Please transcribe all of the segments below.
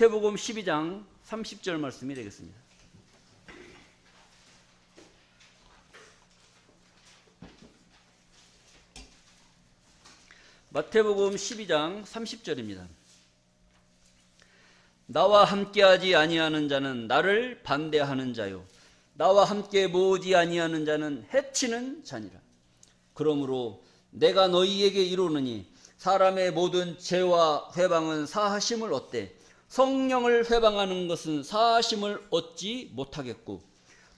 마태복음 12장 30절 말씀이 되겠습니다. 마태복음 12장 30절입니다. 나와 함께하지 아니하는 자는 나를 반대하는 자요, 나와 함께 모으지 아니하는 자는 해치는 자니라. 그러므로 내가 너희에게 이르노니 사람의 모든 죄와 회방은 사하심을 얻되 성령을 회방하는 것은 사하심을 얻지 못하겠고,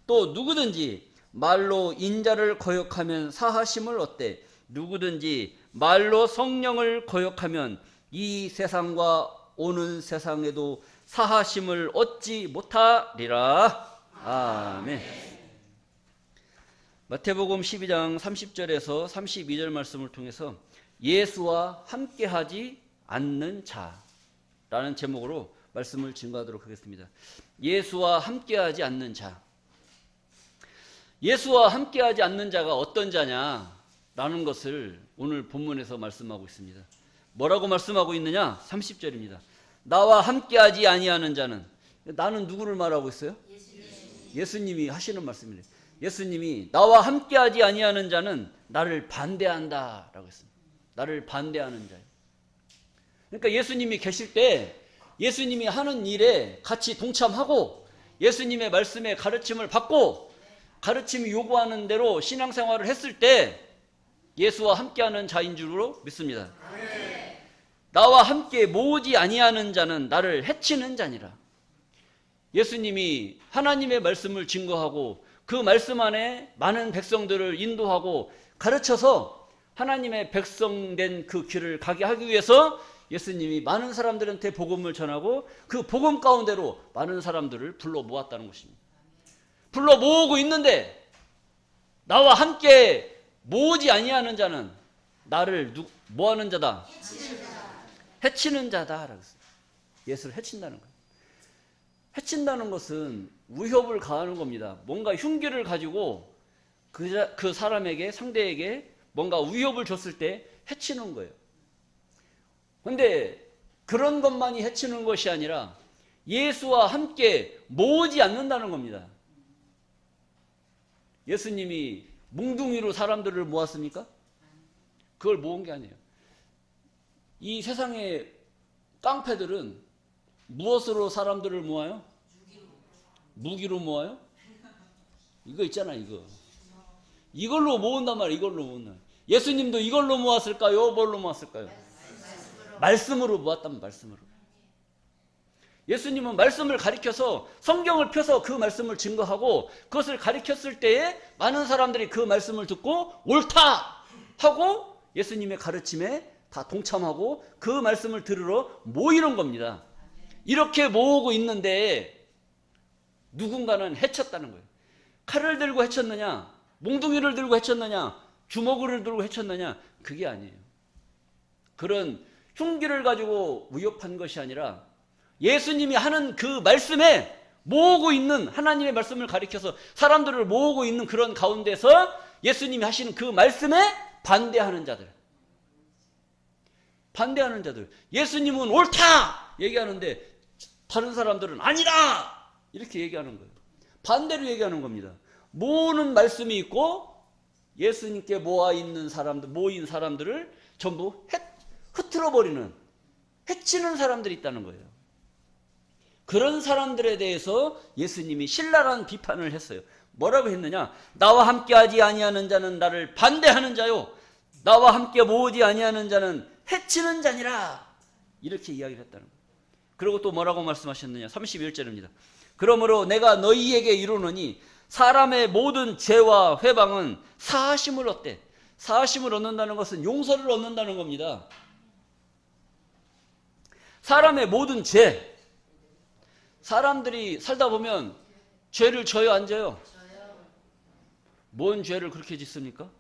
또 누구든지 말로 인자를 거역하면 사하심을 얻되 누구든지 말로 성령을 거역하면 이 세상과 오는 세상에도 사하심을 얻지 못하리라. 아멘. 마태복음 12장 30절에서 32절 말씀을 통해서 예수와 함께하지 않는 자라는 제목으로 말씀을 증거하도록 하겠습니다. 예수와 함께하지 않는 자. 예수와 함께하지 않는 자가 어떤 자냐라는 것을 오늘 본문에서 말씀하고 있습니다. 뭐라고 말씀하고 있느냐? 30절입니다. 나와 함께하지 아니하는 자는, 나는 누구를 말하고 있어요? 예수님이 하시는 말씀입니다. 예수님이 나와 함께하지 아니하는 자는 나를 반대한다 라고 했습니다. 나를 반대하는 자예요. 그러니까 예수님이 계실 때 예수님이 하는 일에 같이 동참하고 예수님의 말씀에 가르침을 받고 가르침이 요구하는 대로 신앙생활을 했을 때 예수와 함께하는 자인 줄로 믿습니다. 나와 함께 모으지 아니하는 자는 나를 해치는 자니라. 예수님이 하나님의 말씀을 증거하고 그 말씀 안에 많은 백성들을 인도하고 가르쳐서 하나님의 백성된 그 길을 가게 하기 위해서 예수님이 많은 사람들한테 복음을 전하고 그 복음 가운데로 많은 사람들을 불러 모았다는 것입니다. 불러 모으고 있는데 나와 함께 모으지 아니하는 자는 나를 뭐하는 자다? 해치는 자다라고 했어요. 예수를 해친다는 거예요. 해친다는 것은 위협을 가하는 겁니다. 뭔가 흉기를 가지고 그 사람에게, 상대에게 뭔가 위협을 줬을 때 해치는 거예요. 그런데 그런 것만이 해치는 것이 아니라 예수와 함께 모으지 않는다는 겁니다. 예수님이 뭉둥이로 사람들을 모았습니까? 그걸 모은 게 아니에요. 이 세상의 깡패들은 무엇으로 사람들을 모아요? 무기로 모아요? 이거 있잖아, 이거. 이걸로 모은단 말이에요. 이걸로 모은단 말이에요. 예수님도 이걸로 모았을까요? 뭘로 모았을까요? 말씀으로 모았다면 말씀으로. 예수님은 말씀을 가리켜서 성경을 펴서 그 말씀을 증거하고 그것을 가리켰을 때에 많은 사람들이 그 말씀을 듣고 옳다 하고 예수님의 가르침에 다 동참하고 그 말씀을 들으러 모이는 겁니다. 이렇게 모으고 있는데 누군가는 해쳤다는 거예요. 칼을 들고 해쳤느냐, 몽둥이를 들고 해쳤느냐, 주먹을 들고 해쳤느냐, 그게 아니에요. 그런 흉기를 가지고 위협한 것이 아니라 예수님이 하는 그 말씀에 모으고 있는, 하나님의 말씀을 가리켜서 사람들을 모으고 있는 그런 가운데서 예수님이 하시는 그 말씀에 반대하는 자들. 반대하는 자들. 예수님은 옳다 얘기하는데 다른 사람들은 아니다 이렇게 얘기하는 거예요. 반대로 얘기하는 겁니다. 모으는 말씀이 있고 예수님께 모인 사람들을 전부 흐트러버리는, 해치는 사람들이 있다는 거예요. 그런 사람들에 대해서 예수님이 신랄한 비판을 했어요. 뭐라고 했느냐? 나와 함께하지 아니하는 자는 나를 반대하는 자요, 나와 함께 모으지 아니하는 자는 해치는 자니라. 이렇게 이야기를 했다는 거예요. 그리고 또 뭐라고 말씀하셨느냐? 31절입니다. 그러므로 내가 너희에게 이르노니 사람의 모든 죄와 회방은 사하심을 얻되, 사하심을 얻는다는 것은 용서를 얻는다는 겁니다. 사람의 모든 죄, 사람들이 살다 보면 죄를 져요, 안 져요? 뭔 죄를 그렇게 짓습니까?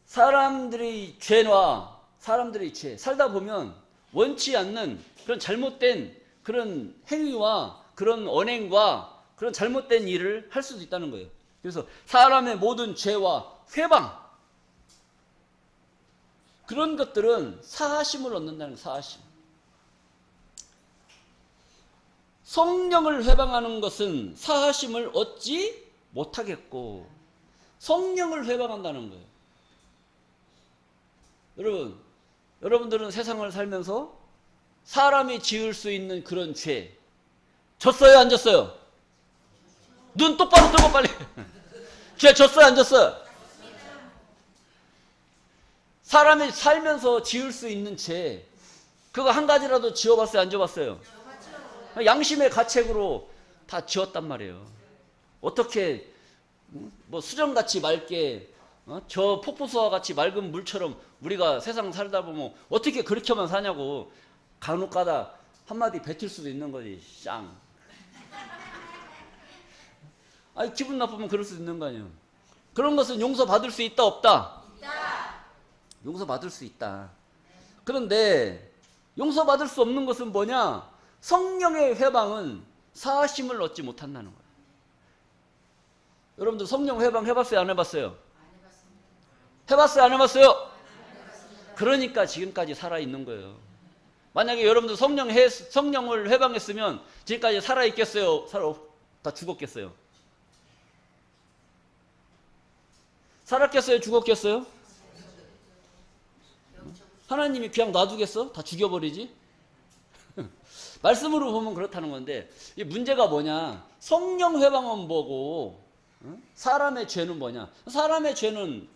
사람들의 죄와 사람들의 죄, 살다 보면 원치 않는 그런 잘못된 그런 행위와 그런 언행과 그런 잘못된 일을 할 수도 있다는 거예요. 그래서 사람의 모든 죄와 회방, 그런 것들은 사하심을 얻는다는 거예요. 사하심. 성령을 회방하는 것은 사하심을 얻지 못하겠고 성령을 회방한다는 거예요. 여러분들은 세상을 살면서 사람이 지을 수 있는 그런 죄 졌어요, 안 졌어요? 눈 똑바로 뜨고 빨리. 죄 졌어요, 안 졌어요? 사람이 살면서 지을 수 있는 죄 그거 한 가지라도 지어봤어요, 안 지어봤어요? 양심의 가책으로 다 지었단 말이에요. 어떻게 뭐 수정같이 맑게 저 폭포수와 같이 맑은 물처럼 우리가 세상 살다 보면 어떻게 그렇게만 사냐고. 간혹가다 한마디 뱉을 수도 있는 거지. 쌍. 아니 기분 나쁘면 그럴 수도 있는 거 아니에요. 그런 것은 용서받을 수 있다 없다? 있다. 용서받을 수 있다. 그런데 용서받을 수 없는 것은 뭐냐? 성령의 회방은 사하심을 얻지 못한다는 거예요. 여러분들 성령 회방 해봤어요, 안 해봤어요? 안 해봤습니다. 해봤어요, 안 해봤어요? 안 해봤습니다. 그러니까 지금까지 살아있는 거예요. 만약에 여러분들 성령을 회방했으면 지금까지 살아있겠어요? 다 죽었겠어요? 살았겠어요? 죽었겠어요? 하나님이 그냥 놔두겠어? 다 죽여버리지? 말씀으로 보면 그렇다는 건데 이 문제가 뭐냐? 성령 회방은 뭐고 사람의 죄는 뭐냐? 사람의 죄는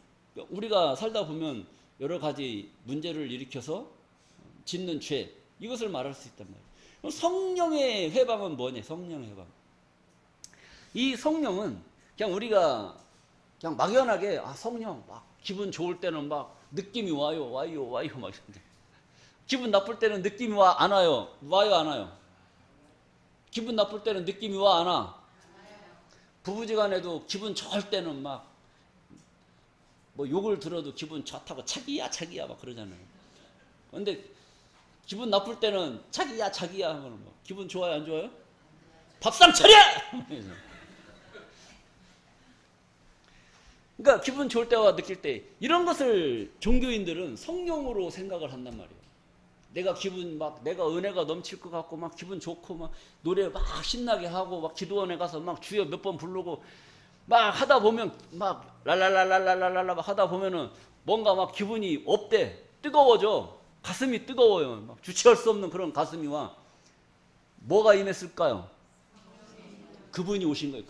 우리가 살다 보면 여러 가지 문제를 일으켜서 짓는 죄 이것을 말할 수 있단 말이에요. 성령의 회방은 뭐냐? 성령의 회방. 이 성령은 그냥 우리가 그냥 막연하게 성령 막 기분 좋을 때는 막 느낌이 와요 막 이런데 기분 나쁠 때는 느낌이 와 안 와요? 와요 안 와요? 기분 나쁠 때는 느낌이 와 안 와? 부부지간에도 기분 좋을 때는 막 뭐 욕을 들어도 기분 좋다고 자기야 막 그러잖아요. 근데 기분 나쁠 때는 자기야 하면 뭐 기분 좋아요 안 좋아요? 밥상 차려! 그러니까 기분 좋을 때와 느낄 때 이런 것을 종교인들은 성령으로 생각을 한단 말이에요. 내가 은혜가 넘칠 것 같고 막 기분 좋고 막 노래 막 신나게 하고 막 기도원에 가서 막 주여 몇 번 부르고 막 하다 보면 막 랄랄랄랄랄랄라 막 하다 보면은 뭔가 막 기분이 업돼 뜨거워져. 가슴이 뜨거워요. 막 주체할 수 없는 그런 가슴이 와. 뭐가 임했을까요? 그분이 오신 거예요.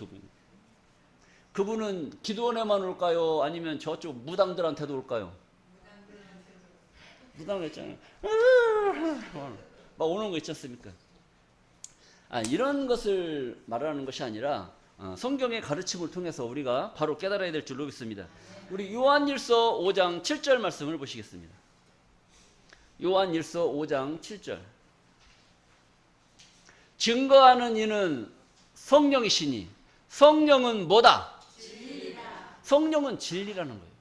그분은 기도원에만 올까요? 아니면 저쪽 무당들한테도 올까요? 무당 했잖아요. 막 오는 거 있지 않습니까? 이런 것을 말하는 것이 아니라 성경의 가르침을 통해서 우리가 바로 깨달아야 될 줄로 믿습니다. 우리 요한일서 5장 7절 말씀을 보시겠습니다. 요한일서 5장 7절. 증거하는 이는 성령이시니 성령은 뭐다? 진리다. 성령은 진리라는 거예요.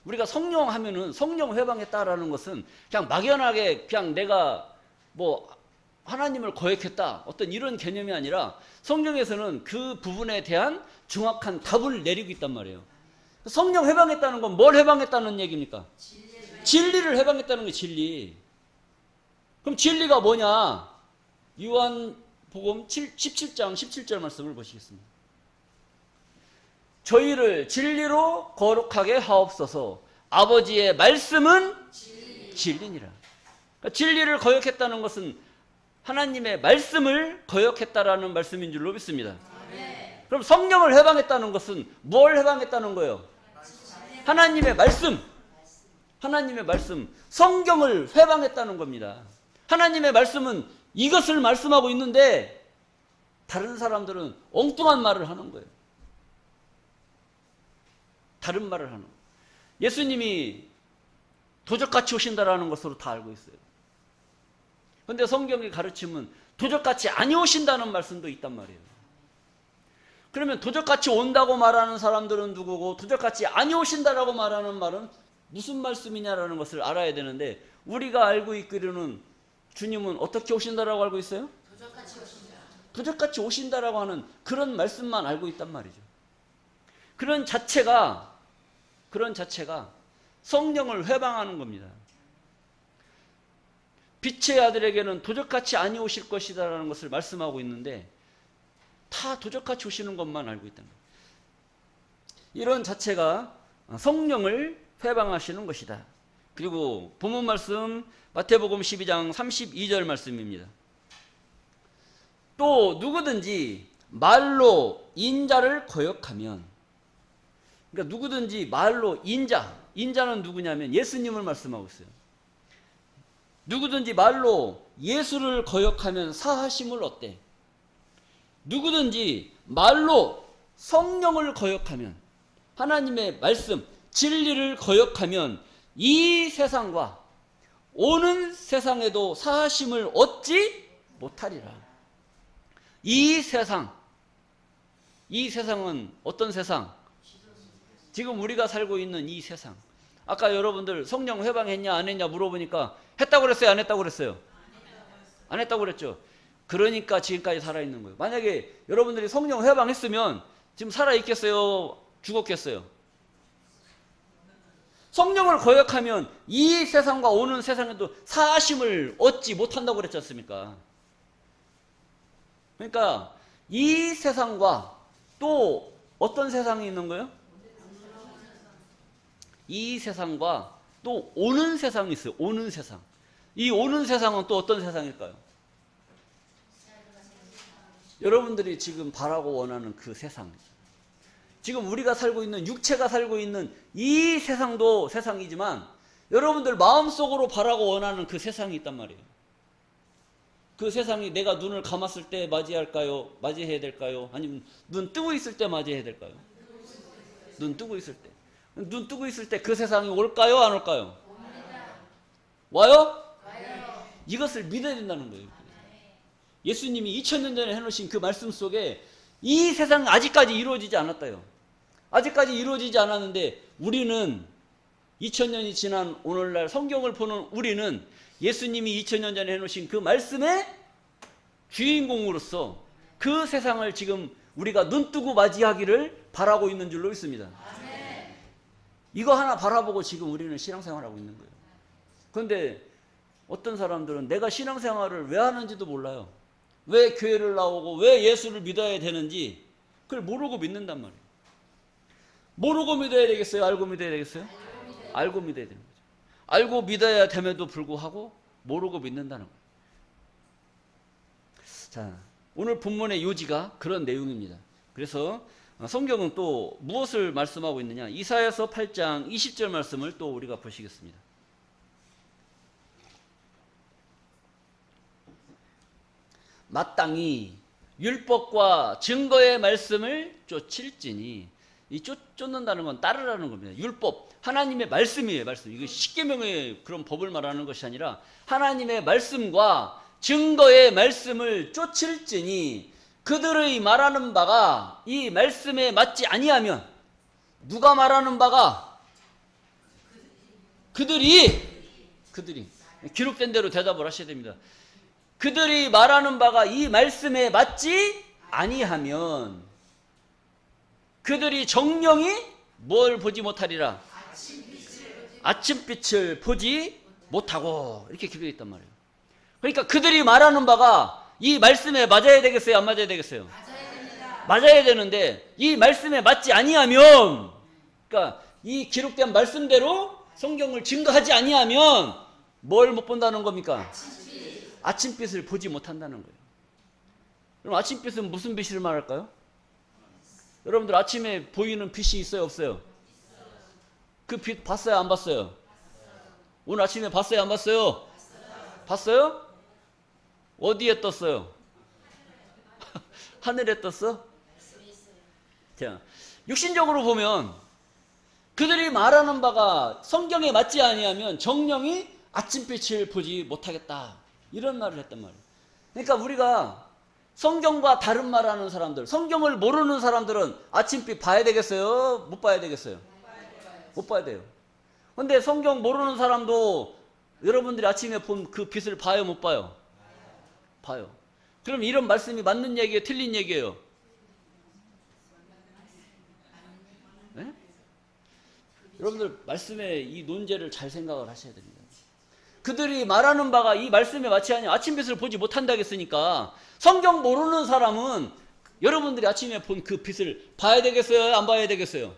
우리가 성령 하면은 성령 회방했다라는 것은 그냥 막연하게 그냥 내가 뭐 하나님을 거역했다 어떤 이런 개념이 아니라 성경에서는 그 부분에 대한 정확한 답을 내리고 있단 말이에요. 성령 회방했다는 건 뭘 회방했다는 얘기입니까? 진리를 회방했다는 게 진리. 그럼 진리가 뭐냐? 요한복음 17장 17절 말씀을 보시겠습니다. 저희를 진리로 거룩하게 하옵소서. 아버지의 말씀은 진리니라. 그러니까 진리를 거역했다는 것은 하나님의 말씀을 거역했다라는 말씀인 줄로 믿습니다. 그럼 성령을 회방했다는 것은 뭘 회방했다는 거예요? 하나님의 말씀. 하나님의 말씀. 성경을 회방했다는 겁니다. 하나님의 말씀은 이것을 말씀하고 있는데 다른 사람들은 엉뚱한 말을 하는 거예요. 다른 말을 하는 거예요. 예수님이 도적같이 오신다라는 것으로 다 알고 있어요. 그런데 성경의 가르침은 도적같이 아니 오신다는 말씀도 있단 말이에요. 그러면 도적같이 온다고 말하는 사람들은 누구고 도적같이 아니 오신다라고 말하는 말은 무슨 말씀이냐라는 것을 알아야 되는데 우리가 알고 있기로는 주님은 어떻게 오신다라고 알고 있어요? 도적같이 오신다. 도적같이 오신다라고 하는 그런 말씀만 알고 있단 말이죠. 그런 자체가 성령을 회방하는 겁니다. 빛의 아들에게는 도적같이 아니오실 것이다라는 것을 말씀하고 있는데 다 도적같이 오시는 것만 알고 있다는 거예요. 이런 자체가 성령을 회방하시는 것이다. 그리고 본문 말씀 마태복음 12장 32절 말씀입니다. 또 누구든지 말로 인자를 거역하면, 그러니까 누구든지 말로 인자는 누구냐면 예수님을 말씀하고 있어요. 누구든지 말로 예수를 거역하면 사하심을 얻대. 누구든지 말로 성령을 거역하면, 하나님의 말씀 진리를 거역하면 이 세상과 오는 세상에도 사하심을 얻지 못하리라. 이 세상은 어떤 세상? 지금 우리가 살고 있는 이 세상. 아까 여러분들 성령 회방했냐 안 했냐 물어보니까 했다고 그랬어요, 안 했다고 그랬어요? 안 했다고 그랬죠. 그러니까 지금까지 살아있는 거예요. 만약에 여러분들이 성령 회방했으면 지금 살아있겠어요, 죽었겠어요? 성령을 거역하면 이 세상과 오는 세상에도 사하심을 얻지 못한다고 그랬지 않습니까? 그러니까 이 세상과 또 어떤 세상이 있는 거예요? 이 세상과 또 오는 세상이 있어요. 오는 세상. 이 오는 세상은 또 어떤 세상일까요? 여러분들이 지금 바라고 원하는 그 세상. 지금 우리가 살고 있는, 육체가 살고 있는 이 세상도 세상이지만 여러분들 마음속으로 바라고 원하는 그 세상이 있단 말이에요. 그 세상이 내가 눈을 감았을 때 맞이할까요? 맞이해야 될까요? 아니면 눈 뜨고 있을 때 맞이해야 될까요? 눈 뜨고 있을 때. 눈 뜨고 있을 때 그 세상이 올까요? 안 올까요? 와요? 이것을 믿어야 된다는 거예요. 예수님이 2000년 전에 해놓으신 그 말씀 속에 이 세상은 아직까지 이루어지지 않았다요. 아직까지 이루어지지 않았는데 우리는 2000년이 지난 오늘날 성경을 보는 우리는 예수님이 2000년 전에 해놓으신 그 말씀의 주인공으로서 그 세상을 지금 우리가 눈뜨고 맞이하기를 바라고 있는 줄로 있습니다. 이거 하나 바라보고 지금 우리는 신앙생활을 하고 있는 거예요. 그런데 어떤 사람들은 내가 신앙생활을 왜 하는지도 몰라요. 왜 교회를 나오고 왜 예수를 믿어야 되는지 그걸 모르고 믿는단 말이에요. 모르고 믿어야 되겠어요? 알고 믿어야 되겠어요? 알고 믿어야 되는 거죠. 알고 믿어야 됨에도 불구하고 모르고 믿는다는 거예요. 자, 오늘 본문의 요지가 그런 내용입니다. 그래서 성경은 또 무엇을 말씀하고 있느냐? 이사야서 8장 20절 말씀을 또 우리가 보시겠습니다. 마땅히 율법과 증거의 말씀을 쫓을지니, 이 쫓는다는 건 따르라는 겁니다. 율법, 하나님의 말씀이에요. 말씀. 이거 십계명의 그런 법을 말하는 것이 아니라 하나님의 말씀과 증거의 말씀을 쫓을지니 그들의 말하는 바가 이 말씀에 맞지 아니하면, 누가 말하는 바가? 그들이 기록된 대로 대답을 하셔야 됩니다. 그들이 말하는 바가 이 말씀에 맞지 아니하면 그들이 정령이 뭘 보지 못하리라? 아침빛을 보지 못하고, 이렇게 기록되어 있단 말이에요. 그러니까 그들이 말하는 바가 이 말씀에 맞아야 되겠어요? 안 맞아야 되겠어요? 맞아야 됩니다. 맞아야 되는데 이 말씀에 맞지 아니하면, 그러니까 이 기록된 말씀대로 성경을 증거하지 아니하면 뭘 못 본다는 겁니까? 아침빛을 보지 못한다는 거예요. 그럼 아침빛은 무슨 빛을 말할까요? 여러분들 아침에 보이는 빛이 있어요, 없어요? 그 빛 봤어요, 안 봤어요? 오늘 아침에 봤어요, 안 봤어요? 봤어요? 어디에 떴어요? 하늘에 떴어? 자, 육신적으로 보면 그들이 말하는 바가 성경에 맞지 아니하면 정령이 아침빛을 보지 못하겠다, 이런 말을 했단 말이에요. 그러니까 우리가 성경과 다른 말하는 사람들, 성경을 모르는 사람들은 아침빛 봐야 되겠어요? 못 봐야 되겠어요? 못 봐야 돼요. 근데 성경 모르는 사람도 여러분들이 아침에 본 그 빛을 봐요, 못 봐요? 봐요. 그럼 이런 말씀이 맞는 얘기예요, 틀린 얘기예요? 네? 여러분들 말씀의 이 논제를 잘 생각을 하셔야 됩니다. 그들이 말하는 바가 이 말씀에 맞지 않냐. 아침빛을 보지 못한다 했으니까 성경 모르는 사람은 여러분들이 아침에 본 그 빛을 봐야 되겠어요? 안 봐야 되겠어요?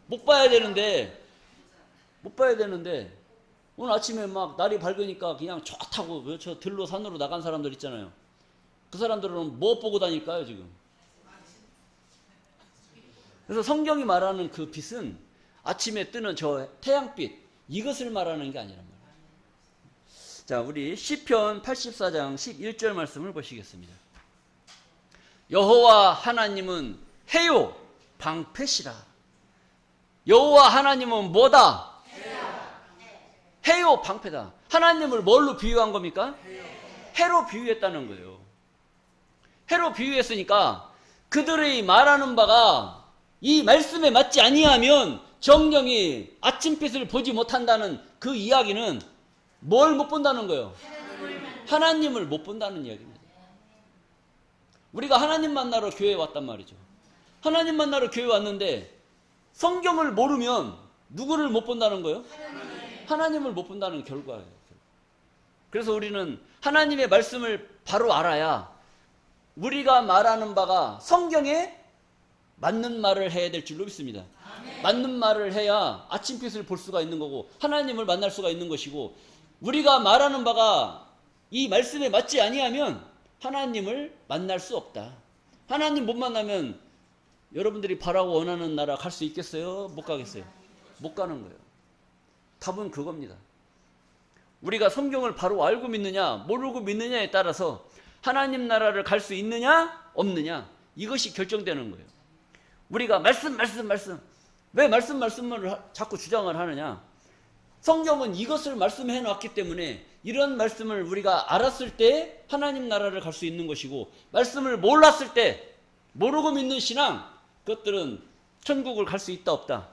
못 봐야 되는데 오늘 아침에 막 날이 밝으니까 그냥 좋다고 저 들로 산으로 나간 사람들 있잖아요. 그 사람들은 뭐 보고 다닐까요 지금? 그래서 성경이 말하는 그 빛은 아침에 뜨는 저 태양빛, 이것을 말하는 게 아니란 말이에요. 자, 우리 시편 84장 11절 말씀을 보시겠습니다. 여호와 하나님은 해요 방패시라. 여호와 하나님은 뭐다? 해요 방패다. 하나님을 뭘로 비유한 겁니까? 해로 비유했다는 거예요. 해로 비유했으니까 그들의 말하는 바가 이 말씀에 맞지 아니하면 정령이 아침빛을 보지 못한다는 그 이야기는 뭘 못 본다는 거예요? 하나님을 못 본다는 이야기입니다. 우리가 하나님 만나러 교회에 왔단 말이죠. 하나님 만나러 교회에 왔는데 성경을 모르면 누구를 못 본다는 거예요? 하나님을 못 본다는 결과예요. 그래서 우리는 하나님의 말씀을 바로 알아야 우리가 말하는 바가 성경에 맞는 말을 해야 될 줄로 믿습니다. 맞는 말을 해야 아침빛을 볼 수가 있는 거고 하나님을 만날 수가 있는 것이고, 우리가 말하는 바가 이 말씀에 맞지 아니하면 하나님을 만날 수 없다. 하나님 못 만나면 여러분들이 바라고 원하는 나라 갈 수 있겠어요? 못 가겠어요? 못 가는 거예요. 답은 그겁니다. 우리가 성경을 바로 알고 믿느냐 모르고 믿느냐에 따라서 하나님 나라를 갈 수 있느냐 없느냐, 이것이 결정되는 거예요. 우리가 말씀 왜 말씀을 자꾸 주장을 하느냐? 성경은 이것을 말씀해 놨기 때문에 이런 말씀을 우리가 알았을 때 하나님 나라를 갈 수 있는 것이고, 말씀을 몰랐을 때 모르고 믿는 신앙, 그것들은 천국을 갈 수 있다 없다?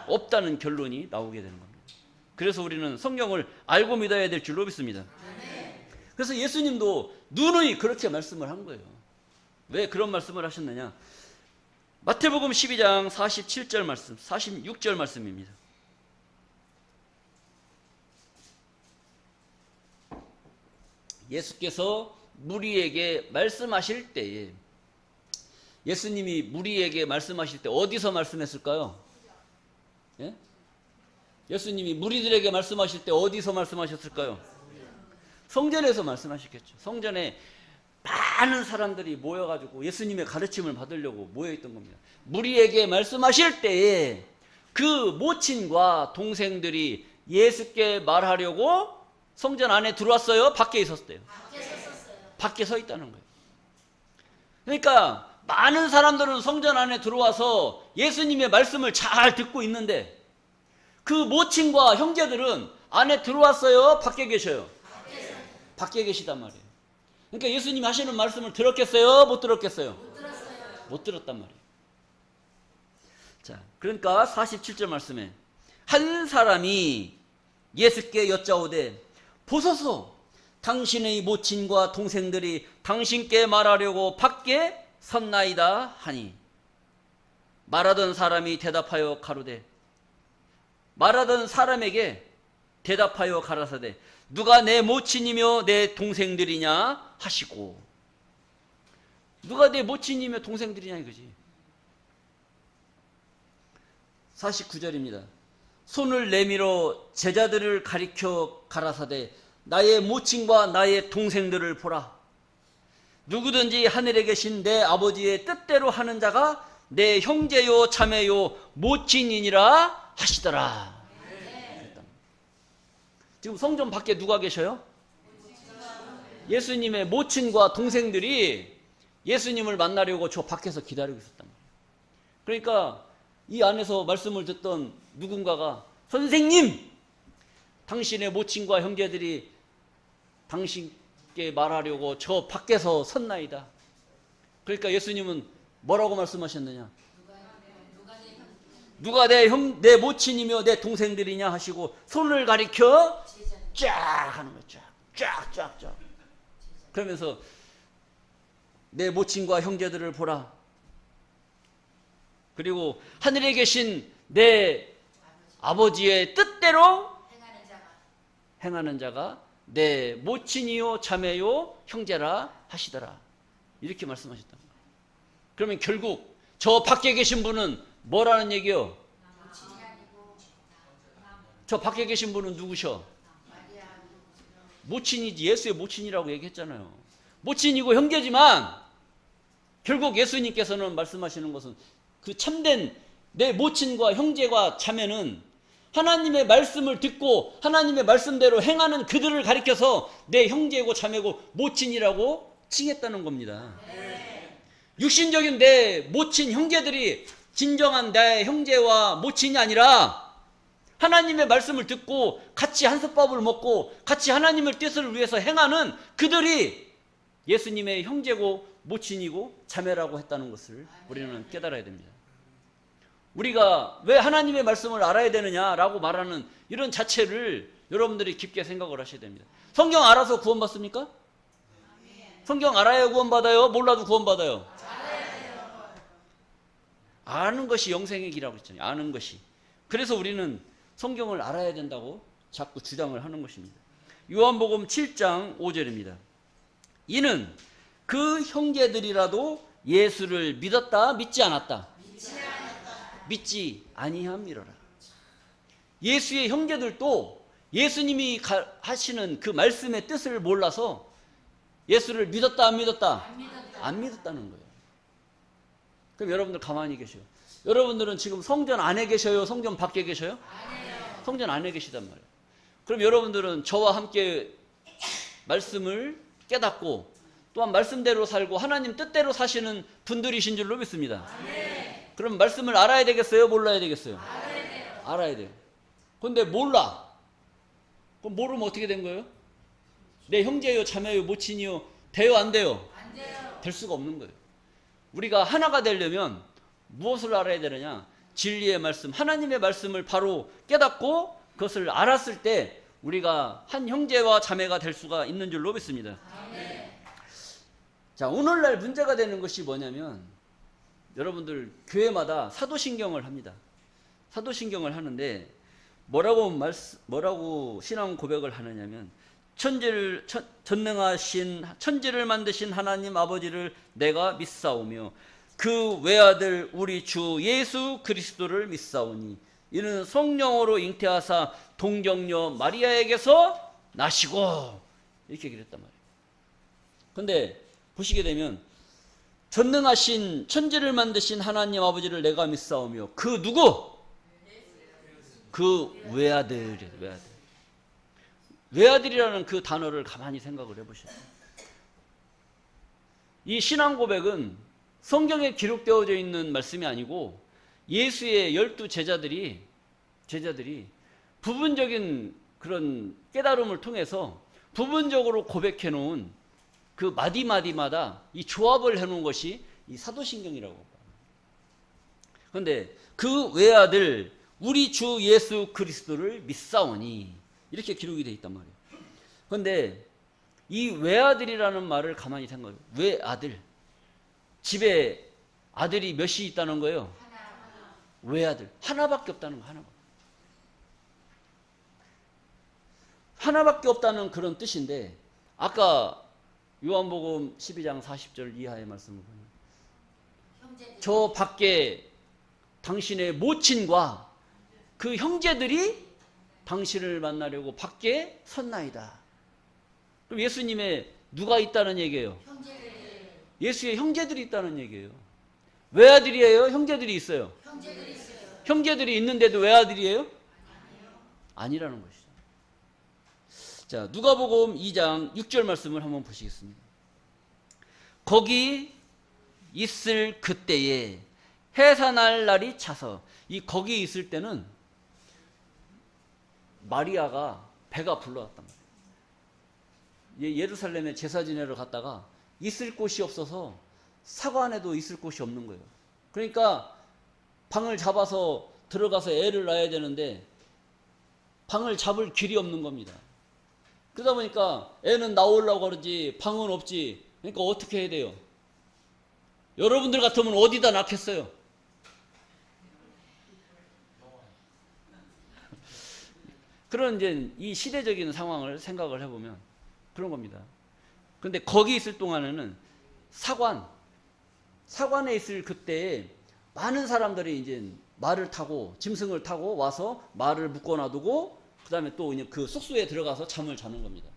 없다는 결론이 나오게 되는 겁니다. 그래서 우리는 성경을 알고 믿어야 될 줄로 믿습니다. 그래서 예수님도 누누이 그렇게 말씀을 한 거예요. 왜 그런 말씀을 하셨느냐? 마태복음 12장 47절 말씀, 46절 말씀입니다. 예수께서 무리에게 말씀하실 때에, 예수님이 무리에게 말씀하실 때 어디서 말씀했을까요? 예? 예수님이 무리들에게 말씀하실 때 어디서 말씀하셨을까요? 성전에서 말씀하셨겠죠. 성전에 많은 사람들이 모여가지고 예수님의 가르침을 받으려고 모여있던 겁니다. 무리에게 말씀하실 때에 그 모친과 동생들이 예수께 말하려고 성전 안에 들어왔어요? 밖에 있었대요? 밖에 서 있다는 거예요. 그러니까 많은 사람들은 성전 안에 들어와서 예수님의 말씀을 잘 듣고 있는데 그 모친과 형제들은 안에 들어왔어요? 밖에 계셔요? 밖에 계시단 말이에요. 그러니까 예수님이 하시는 말씀을 들었겠어요? 못 들었겠어요? 못 들었단 말이에요. 자, 그러니까 47절 말씀에 한 사람이 예수께 여짜오되 보소서, 당신의 모친과 동생들이 당신께 말하려고 밖에 섰나이다 하니, 말하던 사람이 대답하여 가로되, 말하던 사람에게 대답하여 가라사대 누가 내 모친이며 내 동생들이냐 하시고. 누가 내 모친이며 동생들이냐 이거지. 49절입니다. 손을 내밀어 제자들을 가리켜 가라사대 나의 모친과 나의 동생들을 보라. 누구든지 하늘에 계신 내 아버지의 뜻대로 하는 자가 내 형제요 자매요 모친이니라 하시더라. 지금 성전 밖에 누가 계셔요? 예수님의 모친과 동생들이 예수님을 만나려고 저 밖에서 기다리고 있었단 말이에요. 그러니까 이 안에서 말씀을 듣던 누군가가 선생님, 당신의 모친과 형제들이 당신께 말하려고 저 밖에서 섰나이다. 그러니까 예수님은 뭐라고 말씀하셨느냐? 누가 내 모친이며 내 동생들이냐 하시고 손을 가리켜 쫙 하는 거예요. 쫙. 그러면서 내 모친과 형제들을 보라. 그리고 하늘에 계신 내 아버지의 뜻대로 행하는 자가 내 모친이요 자매요 형제라 하시더라. 이렇게 말씀하셨단 말이에요. 그러면 결국 저 밖에 계신 분은 뭐라는 얘기요? 저 밖에 계신 분은 누구셔? 모친이지. 예수의 모친이라고 얘기했잖아요. 모친이고 형제지만 결국 예수님께서는 말씀하시는 것은 그 참된 내 모친과 형제와 자매는 하나님의 말씀을 듣고 하나님의 말씀대로 행하는 그들을 가리켜서 내 형제고 자매고 모친이라고 칭했다는 겁니다. 육신적인 내 모친 형제들이 진정한 내 형제와 모친이 아니라 하나님의 말씀을 듣고 같이 한솥밥을 먹고 같이 하나님의 뜻을 위해서 행하는 그들이 예수님의 형제고 모친이고 자매라고 했다는 것을 우리는 깨달아야 됩니다. 우리가 왜 하나님의 말씀을 알아야 되느냐라고 말하는 이런 자체를 여러분들이 깊게 생각을 하셔야 됩니다. 성경 알아서 구원받습니까? 성경 알아야 구원받아요? 몰라도 구원받아요? 아는 것이 영생의 길이라고 했잖아요. 아는 것이. 그래서 우리는 성경을 알아야 된다고 자꾸 주장을 하는 것입니다. 요한복음 7장 5절입니다. 이는 그 형제들이라도 예수를 믿었다 믿지 않았다? 믿지 아니함이로라. 예수의 형제들도 예수님이 하시는 그 말씀의 뜻을 몰라서 예수를 믿었다 안 믿었다? 안 믿었다는 거예요. 그럼 여러분들 가만히 계셔요. 여러분들은 지금 성전 안에 계셔요? 성전 밖에 계셔요? 성전 안에 계시단 말이에요. 그럼 여러분들은 저와 함께 말씀을 깨닫고 또한 말씀대로 살고 하나님 뜻대로 사시는 분들이신 줄로 믿습니다. 그럼 말씀을 알아야 되겠어요? 몰라야 되겠어요? 알아야 돼요. 그런데 몰라. 그럼 모르면 어떻게 된 거예요? 내 형제요, 자매요, 모친이요, 돼요, 안 돼요? 안 돼요. 될 수가 없는 거예요. 우리가 하나가 되려면 무엇을 알아야 되느냐? 진리의 말씀, 하나님의 말씀을 바로 깨닫고 그것을 알았을 때 우리가 한 형제와 자매가 될 수가 있는 줄로 믿습니다. 자, 오늘날 문제가 되는 것이 뭐냐면 여러분들 교회마다 사도신경을 합니다. 사도신경을 하는데 뭐라고 신앙 고백을 하느냐면 전능하신 천지를 만드신 하나님 아버지를 내가 믿사오며 그 외아들 우리 주 예수 그리스도를 믿사오니 이는 성령으로 잉태하사 동정녀 마리아에게서 나시고 이렇게 그랬단 말이에요. 그런데 보시게 되면 전능하신 천지를 만드신 하나님 아버지를 내가 믿사오며 그 누구? 그 외아들이에요. 외아들이라는 그 단어를 가만히 생각을 해보셔요. 이 신앙 고백은 성경에 기록되어져 있는 말씀이 아니고 예수의 12 제자들이 부분적인 그런 깨달음을 통해서 부분적으로 고백해 놓은 그 마디마디마다 이 조합을 해 놓은 것이 이 사도신경이라고 합니다. 그런데 그 외아들 우리 주 예수 그리스도를 믿사오니 이렇게 기록이 되어 있단 말이에요. 그런데 이 외아들이라는 말을 가만히 생각해요. 외아들. 집에 아들이 몇이 있다는 거예요? 외아들. 하나밖에 없다는 거, 하나밖에. 하나밖에 없다는 그런 뜻인데 아까 요한복음 12장 40절 이하의 말씀을 보면 저 밖에 당신의 모친과 그 형제들이 당신을 만나려고 밖에 섰나이다. 그럼 예수님의 누가 있다는 얘기예요? 예수의 형제들이 있다는 얘기예요. 외아들이에요? 형제들이 있어요? 형제들이 있는데도 외아들이에요? 아니라는 것이죠. 자, 누가복음 2장 6절 말씀을 한번 보시겠습니다. 거기 있을 그때에 해산할 날이 차서 이 거기 있을 때는 마리아가 배가 불러왔단 말이에요. 예루살렘에 제사 지내러 갔다가 있을 곳이 없어서 사관에도 있을 곳이 없는 거예요. 그러니까 방을 잡아서 들어가서 애를 낳아야 되는데 방을 잡을 길이 없는 겁니다. 그러다 보니까 애는 나오려고 그러지 방은 없지. 그러니까 어떻게 해야 돼요? 여러분들 같으면 어디다 낳겠어요? 그런 이제 이 시대적인 상황을 생각을 해보면 그런 겁니다. 그런데 거기 있을 동안에는 사관에 있을 그때에 많은 사람들이 이제 말을 타고 짐승을 타고 와서 말을 묶어놔두고 그 다음에 또 그 숙소에 들어가서 잠을 자는 겁니다.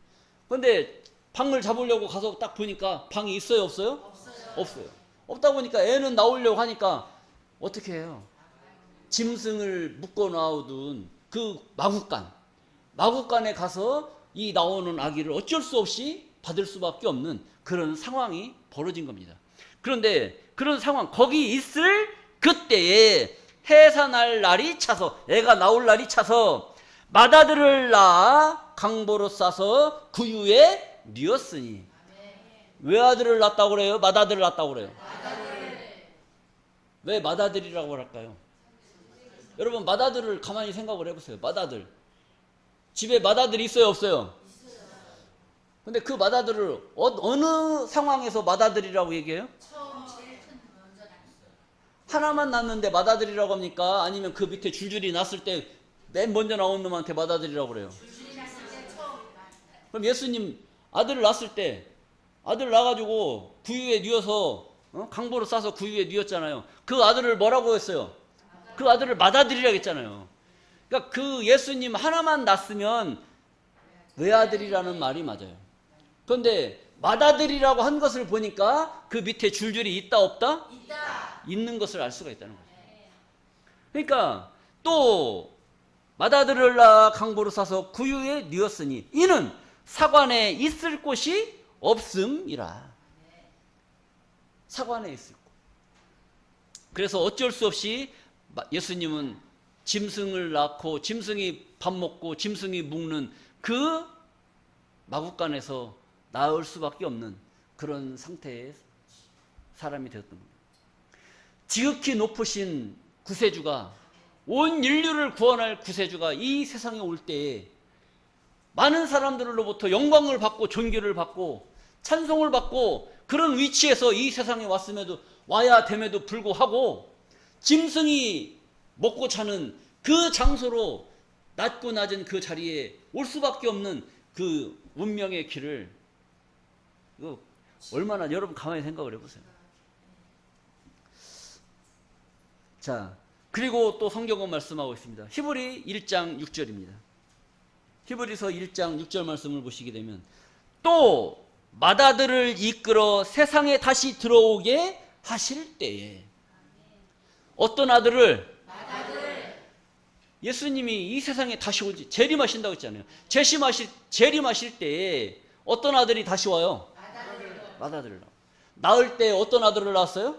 그런데 방을 잡으려고 가서 딱 보니까 방이 있어요, 없어요? 없어요. 없다 보니까 애는 나오려고 하니까 어떻게 해요? 짐승을 묶어놔둔 그 마구간에 가서 이 나오는 아기를 어쩔 수 없이 받을 수밖에 없는 그런 상황이 벌어진 겁니다. 그런데 그런 상황, 거기 있을 그때에 해산할 날이 차서, 애가 나올 날이 차서 맏아들을 낳아 강보로 싸서 구유에 뉘었으니. 외아들을 낳았다고 그래요? 맏아들을 낳았다고 그래요? 왜 맏아들이라고 할까요? 여러분, 맏아들을 가만히 생각을 해보세요. 맏아들. 집에 맏아들이 있어요, 없어요? 근데 그 맏아들을 어느 상황에서 맏아들이라고 얘기해요? 하나만 낳는데 맏아들이라고 합니까? 아니면 그 밑에 줄줄이 낳았을 때 맨 먼저 나온 놈한테 맏아들이라고 그래요? 그럼 예수님 아들을 낳았을 때 아들 낳아가지고 구유에 뉘어서 강보로 싸서 구유에 뉘었잖아요. 그 아들을 뭐라고 했어요? 그 아들을 맏아들이라고 했잖아요. 그러니까 그 예수님 하나만 낳았으면 외아들이라는 말이 맞아요. 그런데 맏아들이라고 한 것을 보니까 그 밑에 줄줄이 있다 없다? 있다. 있는 것을 알 수가 있다는 거죠. 그러니까 또 맏아들을 낳아 강보로 싸서 구유에 뉘었으니 이는 사관에 있을 곳이 없음이라. 사관에 있을 곳. 그래서 어쩔 수 없이 예수님은 짐승을 낳고 짐승이 밥 먹고 짐승이 묵는 그 마구간에서 나을 수밖에 없는 그런 상태의 사람이 되었던 겁니다. 지극히 높으신 구세주가, 온 인류를 구원할 구세주가 이 세상에 올 때에 많은 사람들로부터 영광을 받고 존귀를 받고 찬송을 받고 그런 위치에서 이 세상에 와야 됨에도 불구하고 짐승이 먹고 자는 그 장소로 낮고 낮은 그 자리에 올 수밖에 없는 그 운명의 길을, 이거 얼마나 여러분 가만히 생각을 해보세요. 자, 그리고 또 성경은 말씀하고 있습니다. 히브리 1장 6절입니다. 히브리서 1장 6절 말씀을 보시게 되면 또 맏아들을 이끌어 세상에 다시 들어오게 하실 때에, 어떤 아들을? 예수님이 이 세상에 다시 오지, 재림하신다고 했잖아요. 재림하실 때에 어떤 아들이 다시 와요? 맏아들을 낳을 때 어떤 아들을 낳았어요?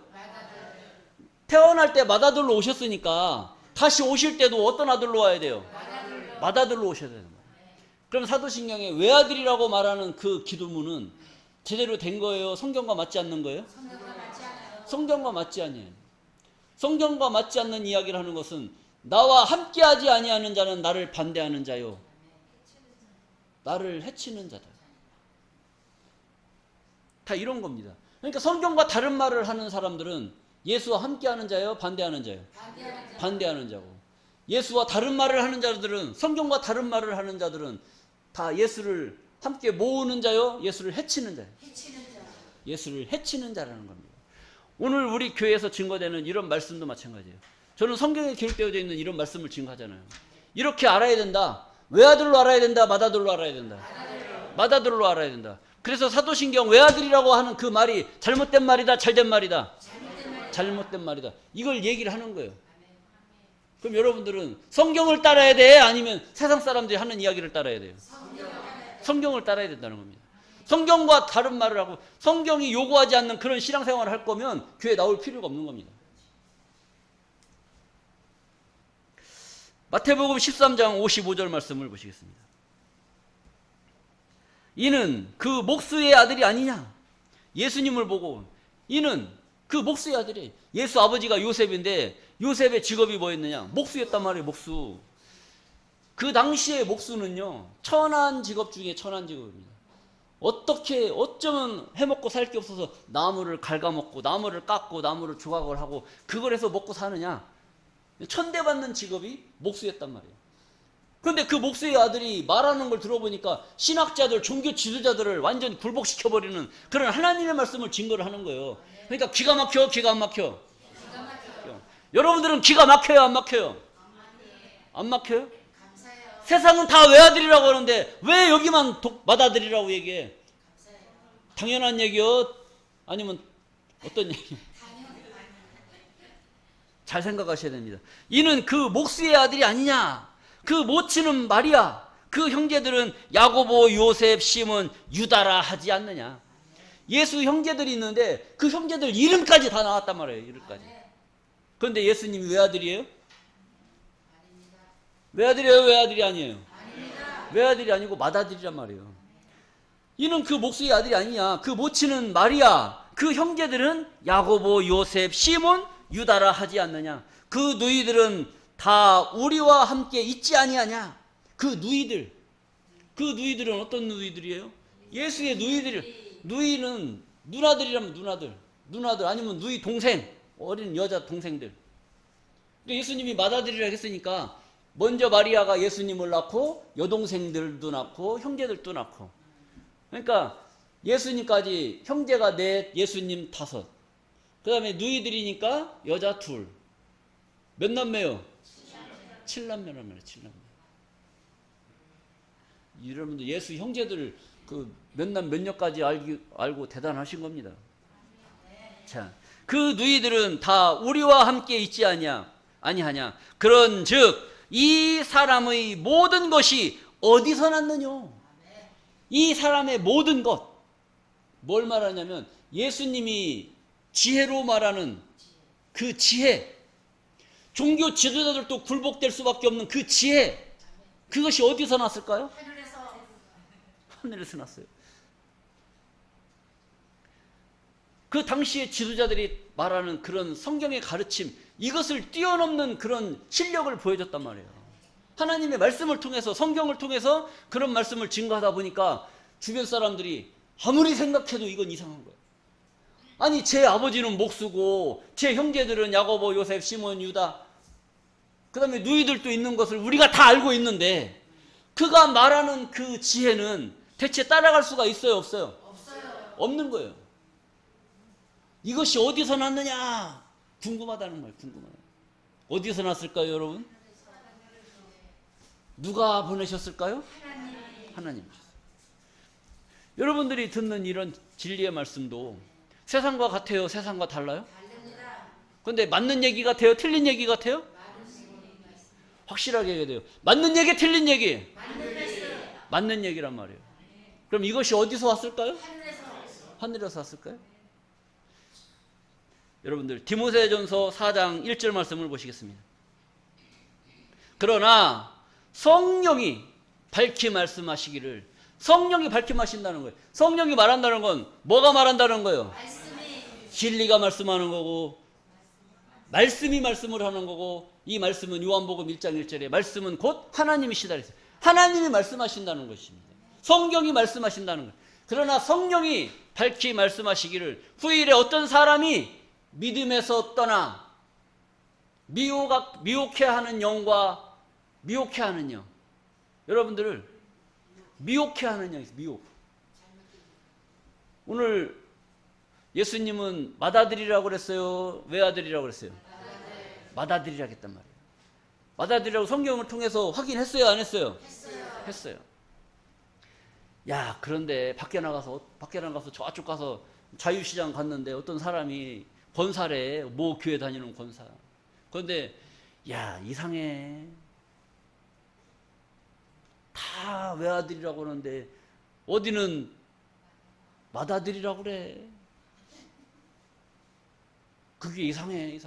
태어날 때 맏아들로 오셨으니까 다시 오실 때도 어떤 아들로 와야 돼요? 맏아들로 오셔야 되는 거예요. 그럼 사도신경에 외아들이라고 말하는 그 기도문은 제대로 된 거예요? 성경과 맞지 않는 거예요? 성경과 맞지 않아요. 성경과 맞지 않는 이야기를 하는 것은 나와 함께하지 아니하는 자는 나를 반대하는 자요, 나를 해치는 자다. 다 이런 겁니다. 그러니까 성경과 다른 말을 하는 사람들은 예수와 함께하는 자요, 반대하는 자요? 반대하는 자고, 예수와 다른 말을 하는 자들은, 성경과 다른 말을 하는 자들은 다 예수를 함께 모으는 자요, 예수를 해치는 자요? 예수를 해치는 자라는 겁니다. 오늘 우리 교회에서 증거되는 이런 말씀도 마찬가지예요. 저는 성경에 기록되어 있는 이런 말씀을 증거하잖아요. 이렇게 알아야 된다. 외아들로 알아야 된다, 맏아들로 알아야 된다? 맏아들로 알아야 된다. 그래서 사도신경 외아들이라고 하는 그 말이 잘못된 말이다, 잘된 말이다? 잘못된 말이다. 이걸 얘기를 하는 거예요. 그럼 여러분들은 성경을 따라야 돼? 아니면 세상 사람들이 하는 이야기를 따라야 돼요? 성경을 따라야 된다는 겁니다. 성경과 다른 말을 하고 성경이 요구하지 않는 그런 신앙생활을 할 거면 교회에 나올 필요가 없는 겁니다. 마태복음 13장 55절 말씀을 보시겠습니다. 이는 그 목수의 아들이 아니냐? 예수님을 보고 이는 그 목수의 아들이, 예수 아버지가 요셉인데 요셉의 직업이 뭐였느냐? 목수였단 말이에요. 목수. 그 당시의 목수는요, 천한 직업 중에 천한 직업입니다. 어쩌면 해먹고 살 게 없어서 나무를 갉아먹고 나무를 깎고 나무를 조각을 하고 그걸 해서 먹고 사느냐? 천대받는 직업이 목수였단 말이에요. 근데 그 목수의 아들이 말하는 걸 들어보니까 신학자들, 종교 지도자들을 완전 굴복시켜버리는 그런 하나님의 말씀을 증거를 하는 거예요. 그러니까 기가 막혀, 기가 안 막혀? 기가 막혀. 여러분들은 기가 막혀요, 안 막혀요? 안 막혀요? 감사해요. 세상은 다 외아들이라고 하는데 왜 여기만 맏아들이라고 얘기해? 감사해요. 당연한 얘기요? 아니면 어떤 얘기? 잘 생각하셔야 됩니다. 이는 그 목수의 아들이 아니냐? 그 모친은 마리아, 그 형제들은 야고보, 요셉, 시몬, 유다라 하지 않느냐? 예수 형제들이 있는데 그 형제들 이름까지 다 나왔단 말이에요. 이름까지. 그런데 예수님이 외아들이에요? 외아들이에요? 외아들이 아니에요? 외아들이 아니고 맏아들이란 말이에요. 이는 그 목수의 아들이 아니냐? 그 모친은 마리아, 그 형제들은 야고보, 요셉, 시몬, 유다라 하지 않느냐? 그 누이들은 다 우리와 함께 있지 아니하냐? 그 누이들은 어떤 누이들이에요? 예수의 누이들. 누이는 누나들이라면 누나들 아니면 누이 동생, 어린 여자 동생들. 예수님이 맏아들이라고 했으니까 먼저 마리아가 예수님을 낳고 여동생들도 낳고 형제들도 낳고, 그러니까 예수님까지 형제가 넷, 예수님 5. 그 다음에 누이들이니까 여자 2. 몇 남매요? 7남매란 말이에요. 7남매. 여러분들 예수 형제들 그 몇남 몇녀까지 알고 대단하신 겁니다. 자, 그 누이들은 다 우리와 함께 있지 아니하냐? 그런즉 이 사람의 모든 것이 어디서 났느냐? 이 사람의 모든 것. 뭘 말하냐면 예수님이 지혜로 말하는 그 지혜, 종교 지도자들도 굴복될 수밖에 없는 그 지혜, 그것이 어디서 났을까요? 하늘에서 났어요. 그 당시의 지도자들이 말하는 그런 성경의 가르침, 이것을 뛰어넘는 그런 실력을 보여줬단 말이에요. 하나님의 말씀을 통해서, 성경을 통해서 그런 말씀을 증거하다 보니까 주변 사람들이 아무리 생각해도 이건 이상한 거예요. 아니, 제 아버지는 목수고 제 형제들은 야고보, 요셉, 시몬, 유다, 그 다음에 누이들도 있는 것을 우리가 다 알고 있는데 그가 말하는 그 지혜는 대체 따라갈 수가 있어요, 없어요? 없어요. 없는 거예요. 이것이 어디서 났느냐? 궁금하다는 거예요. 궁금하다. 어디서 났을까요, 여러분? 누가 보내셨을까요? 하나님이셨어요. 여러분들이 듣는 이런 진리의 말씀도 세상과 같아요? 세상과 달라요? 그런데 맞는 얘기 같아요? 틀린 얘기 같아요? 확실하게 얘기해야 돼요. 맞는 얘기, 틀린 얘기? 맞는 얘기란 말이에요. 그럼 이것이 어디서 왔을까요? 하늘에서 왔을까요? 여러분들 디모데전서 4장 1절 말씀을 보시겠습니다. 그러나 성령이 밝히 말씀하시기를. 성령이 밝히 말씀하신다는 거예요. 성령이 말한다는 건 뭐가 말한다는 거예요? 진리가 말씀하는 거고, 말씀이 말씀을 하는 거고, 이 말씀은 요한복음 1장 1절에 말씀은 곧 하나님이시다 그랬어요. 하나님이 말씀하신다는 것입니다. 성경이 말씀하신다는 거예요. 그러나 성령이 밝히 말씀하시기를 후일에 어떤 사람이 믿음에서 떠나 미혹해하는 영과 미혹해하는 영. 여러분들을 미혹해하는 영이 있어요. 미혹. 오늘 예수님은 맏아들이라고 그랬어요? 외아들이라고 그랬어요? 맏아들이라고 했단 말이에요. 맏아들이라고 성경을 통해서 확인했어요? 안 했어요? 했어요. 야, 그런데 밖에 나가서 저쪽 가서 자유시장 갔는데 어떤 사람이 권사래, 모 교회 다니는 권사. 그런데 야, 이상해. 다 외아들이라고 하는데 어디는 맏아들이라고 그래. 그게 이상해.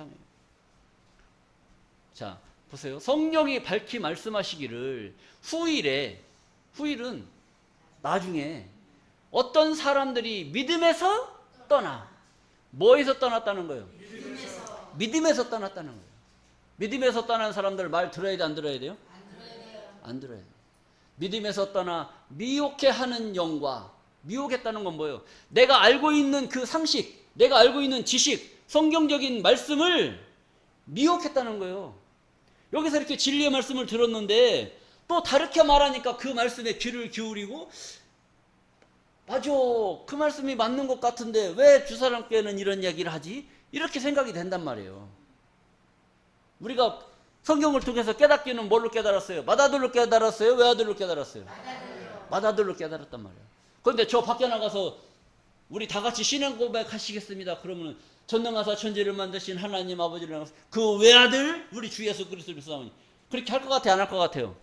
자, 보세요. 성령이 밝히 말씀하시기를 후일은 나중에 어떤 사람들이 믿음에서 떠나. 뭐에서 떠났다는 거예요? 믿음에서 떠났다는 거예요. 믿음에서 떠난 사람들 말 들어야 돼, 안 들어야 돼요? 안 들어야 돼요. 믿음에서 떠나 미혹해하는 영과, 미혹했다는 건 뭐예요? 내가 알고 있는 그 상식, 내가 알고 있는 지식, 성경적인 말씀을 미혹했다는 거예요. 여기서 이렇게 진리의 말씀을 들었는데 또 다르게 말하니까 그 말씀에 귀를 기울이고 맞아, 그 말씀이 맞는 것 같은데 왜 주사람께는 이런 이야기를 하지? 이렇게 생각이 된단 말이에요. 우리가 성경을 통해서 깨닫기는 뭘로 깨달았어요? 맏아들로 깨달았어요? 외아들로 깨달았어요? 맏아들로 깨달았단 말이에요. 그런데 저 밖에 나가서 우리 다 같이 신앙 고백하시겠습니다. 그러면 전능하사 천지를 만드신 하나님 아버지를 그 외아들 우리 주 예수 그리스도를 믿사오니 그렇게 할 것 같아, 안 할 것 같아요?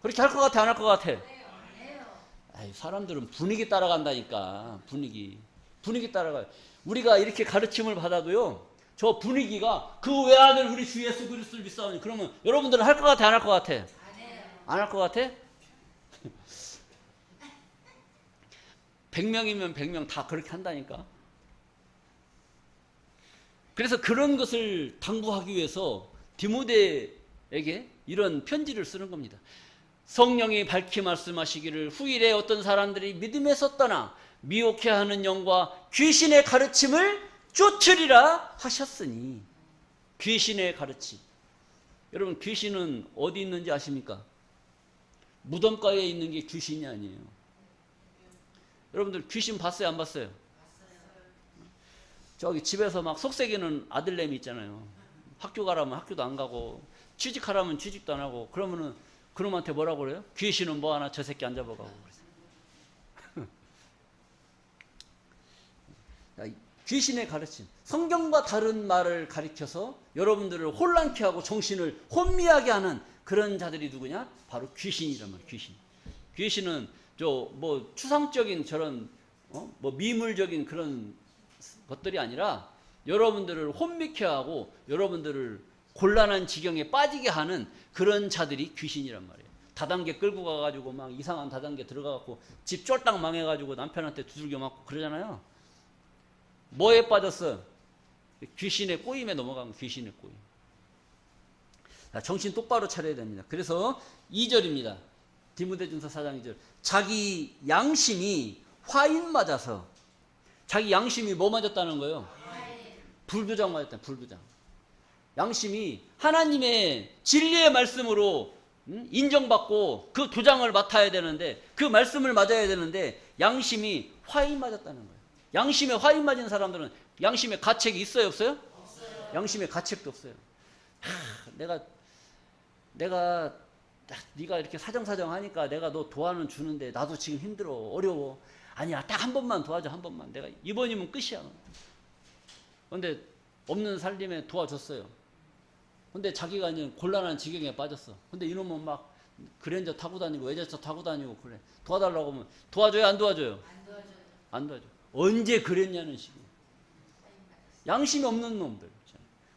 그렇게 할 것 같아, 안 할 것 같아? 아이, 사람들은 분위기 따라간다니까. 분위기 따라가요. 우리가 이렇게 가르침을 받아도요, 저 분위기가 그 외아들 우리 주 예수 그리스도를 믿사오니 그러면 여러분들은 할 것 같아, 안 할 것 같아? 안 할 것 같아? 100명이면 100명 다 그렇게 한다니까. 그래서 그런 것을 당부하기 위해서 디모데에게 이런 편지를 쓰는 겁니다. 성령이 밝히 말씀하시기를 후일에 어떤 사람들이 믿음에서 떠나 미혹해하는 영과 귀신의 가르침을 쫓으리라 하셨으니. 귀신의 가르침. 여러분, 귀신은 어디 있는지 아십니까? 무덤가에 있는 게 귀신이 아니에요. 여러분들 귀신 봤어요, 안 봤어요? 저기 집에서 막 속삭이는 아들내미 있잖아요. 학교 가라면 학교도 안 가고 취직하라면 취직도 안 하고 그러면은 그놈한테 뭐라고 그래요? 귀신은 뭐 하나 저 새끼 안 잡아가고 그래서 귀신의 가르침, 성경과 다른 말을 가리켜서 여러분들을 혼란케 하고 정신을 혼미하게 하는 그런 자들이 누구냐? 바로 귀신이란 말이에요. 귀신은 저 뭐 추상적인 저런 뭐 미물적인 그런 것들이 아니라 여러분들을 혼미케 하고 여러분들을 곤란한 지경에 빠지게 하는 그런 자들이 귀신이란 말이에요. 다단계 끌고 가가지고 막 이상한 다단계 들어가갖고 집 쫄딱 망해가지고 남편한테 두들겨 맞고 그러잖아요. 뭐에 빠졌어? 귀신의 꼬임에 넘어가면 귀신의 꼬임. 자, 정신 똑바로 차려야 됩니다. 그래서 2절입니다. 디모데전서 4장 2절. 자기 양심이 화인 맞아서. 자기 양심이 뭐 맞았다는 거예요? 불도장 맞았다. 불도장. 양심이 하나님의 진리의 말씀으로 인정받고 그 도장을 맡아야 되는데, 그 말씀을 맞아야 되는데 양심이 화인 맞았다는 거예요. 양심에 화인 맞은 사람들은 양심에 가책이 있어요, 없어요? 없어요. 양심에 가책도 없어요. 내가 네가 이렇게 사정사정 하니까 내가 너 도와는 주는데 나도 지금 힘들어, 어려워. 아니야, 딱 한 번만 도와줘, 한 번만. 내가 이번이면 끝이야. 근데 없는 살림에 도와줬어요. 근데 자기가 이제 곤란한 지경에 빠졌어. 근데 이놈은 막 그랜저 타고 다니고 외제차 타고 다니고 그래. 도와달라고 하면 도와줘요, 안 도와줘요? 안 도와줘. 언제 그랬냐는 식이에요. 양심이 없는 놈들.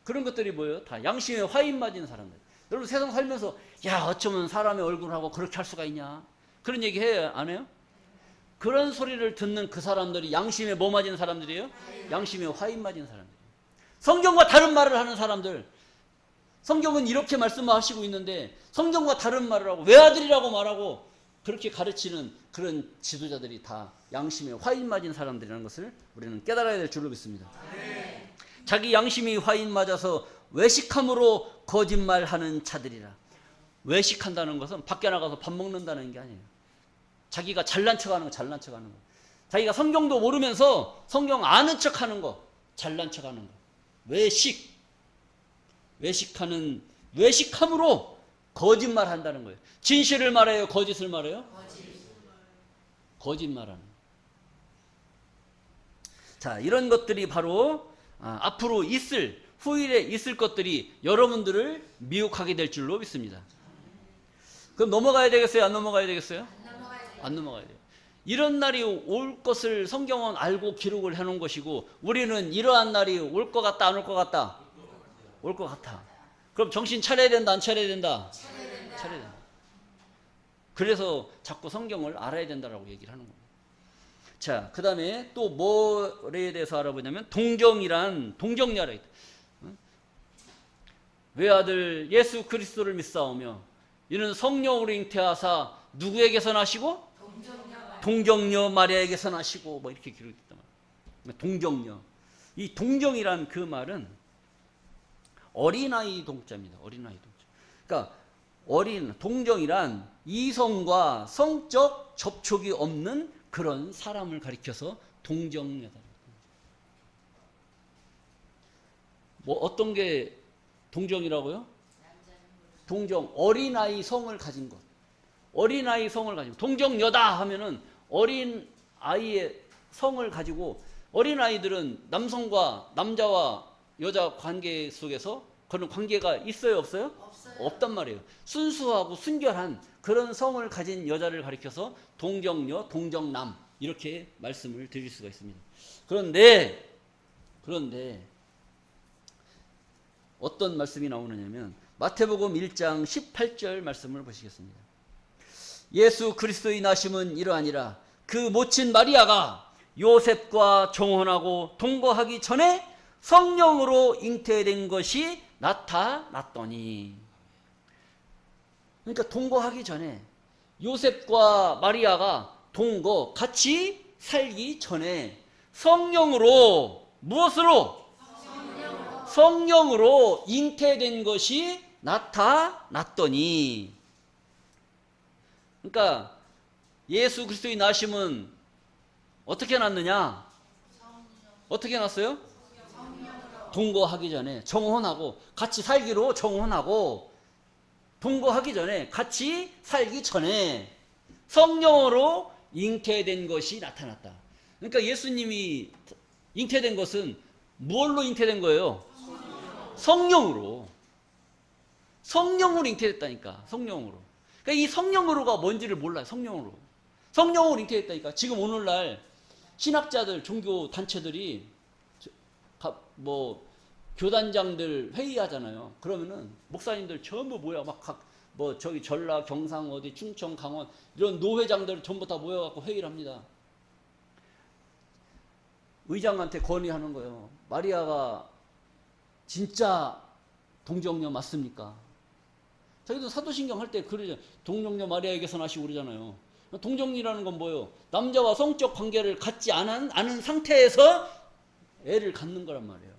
그런 것들이 뭐예요? 다 양심에 화인 맞은 사람들. 여러분 세상 살면서 야, 어쩌면 사람의 얼굴하고 그렇게 할 수가 있냐? 그런 얘기 해요, 안 해요? 그런 소리를 듣는 그 사람들이 양심에 뭐 맞은 사람들이에요? 양심에 화인 맞은 사람들. 성경과 다른 말을 하는 사람들. 성경은 이렇게 말씀하시고 있는데 성경과 다른 말을 하고 외아들이라고 말하고 그렇게 가르치는 그런 지도자들이 다 양심에 화인 맞은 사람들이라는 것을 우리는 깨달아야 될 줄로 믿습니다. 자기 양심이 화인 맞아서 외식함으로 거짓말하는 자들이라. 외식한다는 것은 밖에 나가서 밥 먹는다는 게 아니에요. 자기가 잘난 척하는 거, 잘난 척하는 거. 자기가 성경도 모르면서 성경 아는 척하는 거, 잘난 척하는 거. 외식함으로 거짓말한다는 거예요. 진실을 말해요, 거짓을 말해요? 거짓말하는. 자, 이런 것들이 바로 앞으로 후일에 있을 것들이 여러분들을 미혹하게 될 줄로 믿습니다. 그럼 넘어가야 되겠어요? 안 넘어가야 되겠어요? 안 넘어가야 돼요. 이런 날이 올 것을 성경은 알고 기록을 해놓은 것이고 우리는 이러한 날이 올 것 같다, 안 올 것 같다? 올 것 같아. 그럼 정신 차려야 된다, 안 차려야 된다? 차려야 된다. 그래서 자꾸 성경을 알아야 된다라고 얘기를 하는 겁니다. 자, 그 다음에 또 뭐에 대해서 알아보냐면 동정녀라 했다. 외아들 예수 그리스도를 믿사오며 이는 성령으로 잉태하사 누구에게서 나시고? 동정녀 마리아에게서 나시고 뭐 이렇게 기록했단 말이에요. 동정녀. 이 동정이란 그 말은 어린아이 동자입니다. 어린아이 동자. 그러니까 어린 동정이란 이성과 성적 접촉이 없는 그런 사람을 가리켜서 동정녀다. 뭐 어떤 게 동정이라고요? 동정, 어린아이 성을 가진 것. 어린아이 성을 가지고 동정녀다 하면은 어린아이의 성을 가지고, 어린아이들은 남성과 남자와 여자 관계 속에서 그런 관계가 있어요, 없어요? 없어요. 없단 말이에요. 순수하고 순결한 그런 성을 가진 여자를 가리켜서 동정녀, 동정남 이렇게 말씀을 드릴 수가 있습니다. 그런데 어떤 말씀이 나오느냐면 마태복음 1장 18절 말씀을 보시겠습니다. 예수 그리스도의 나심은 이러하니라. 그 모친 마리아가 요셉과 정혼하고 동거하기 전에 성령으로 잉태된 것이 나타났더니, 그러니까 동거하기 전에 요셉과 마리아가 동거 같이 살기 전에 성령으로, 무엇으로? 성령으로 잉태된 것이 나타났더니, 그러니까 예수 그리스도의 나심은 어떻게 났느냐? 어떻게 났어요? 동거하기 전에, 정혼하고 같이 살기로 정혼하고 동거하기 전에, 같이 살기 전에 성령으로 잉태된 것이 나타났다. 그러니까 예수님이 잉태된 것은 무엇로 잉태된 거예요? 성령으로. 성령으로 잉태됐다니까. 성령으로. 그러니까 이 성령으로가 뭔지를 몰라요. 성령으로 잉태됐다니까. 지금 오늘날 신학자들, 종교 단체들이 뭐 교단장들 회의하잖아요. 그러면은 목사님들 전부 모여 뭐 저기 전라, 경상, 어디 충청, 강원 이런 노회장들 전부 다 모여갖고 회의를 합니다. 의장한테 건의하는 거예요. 마리아가 진짜 동정녀 맞습니까? 저희도 사도신경 할 때 그러죠. 동정녀 마리아에게서 나시고 그러잖아요. 동정이라는 건 뭐예요? 남자와 성적 관계를 갖지 않은 상태에서 애를 갖는 거란 말이에요.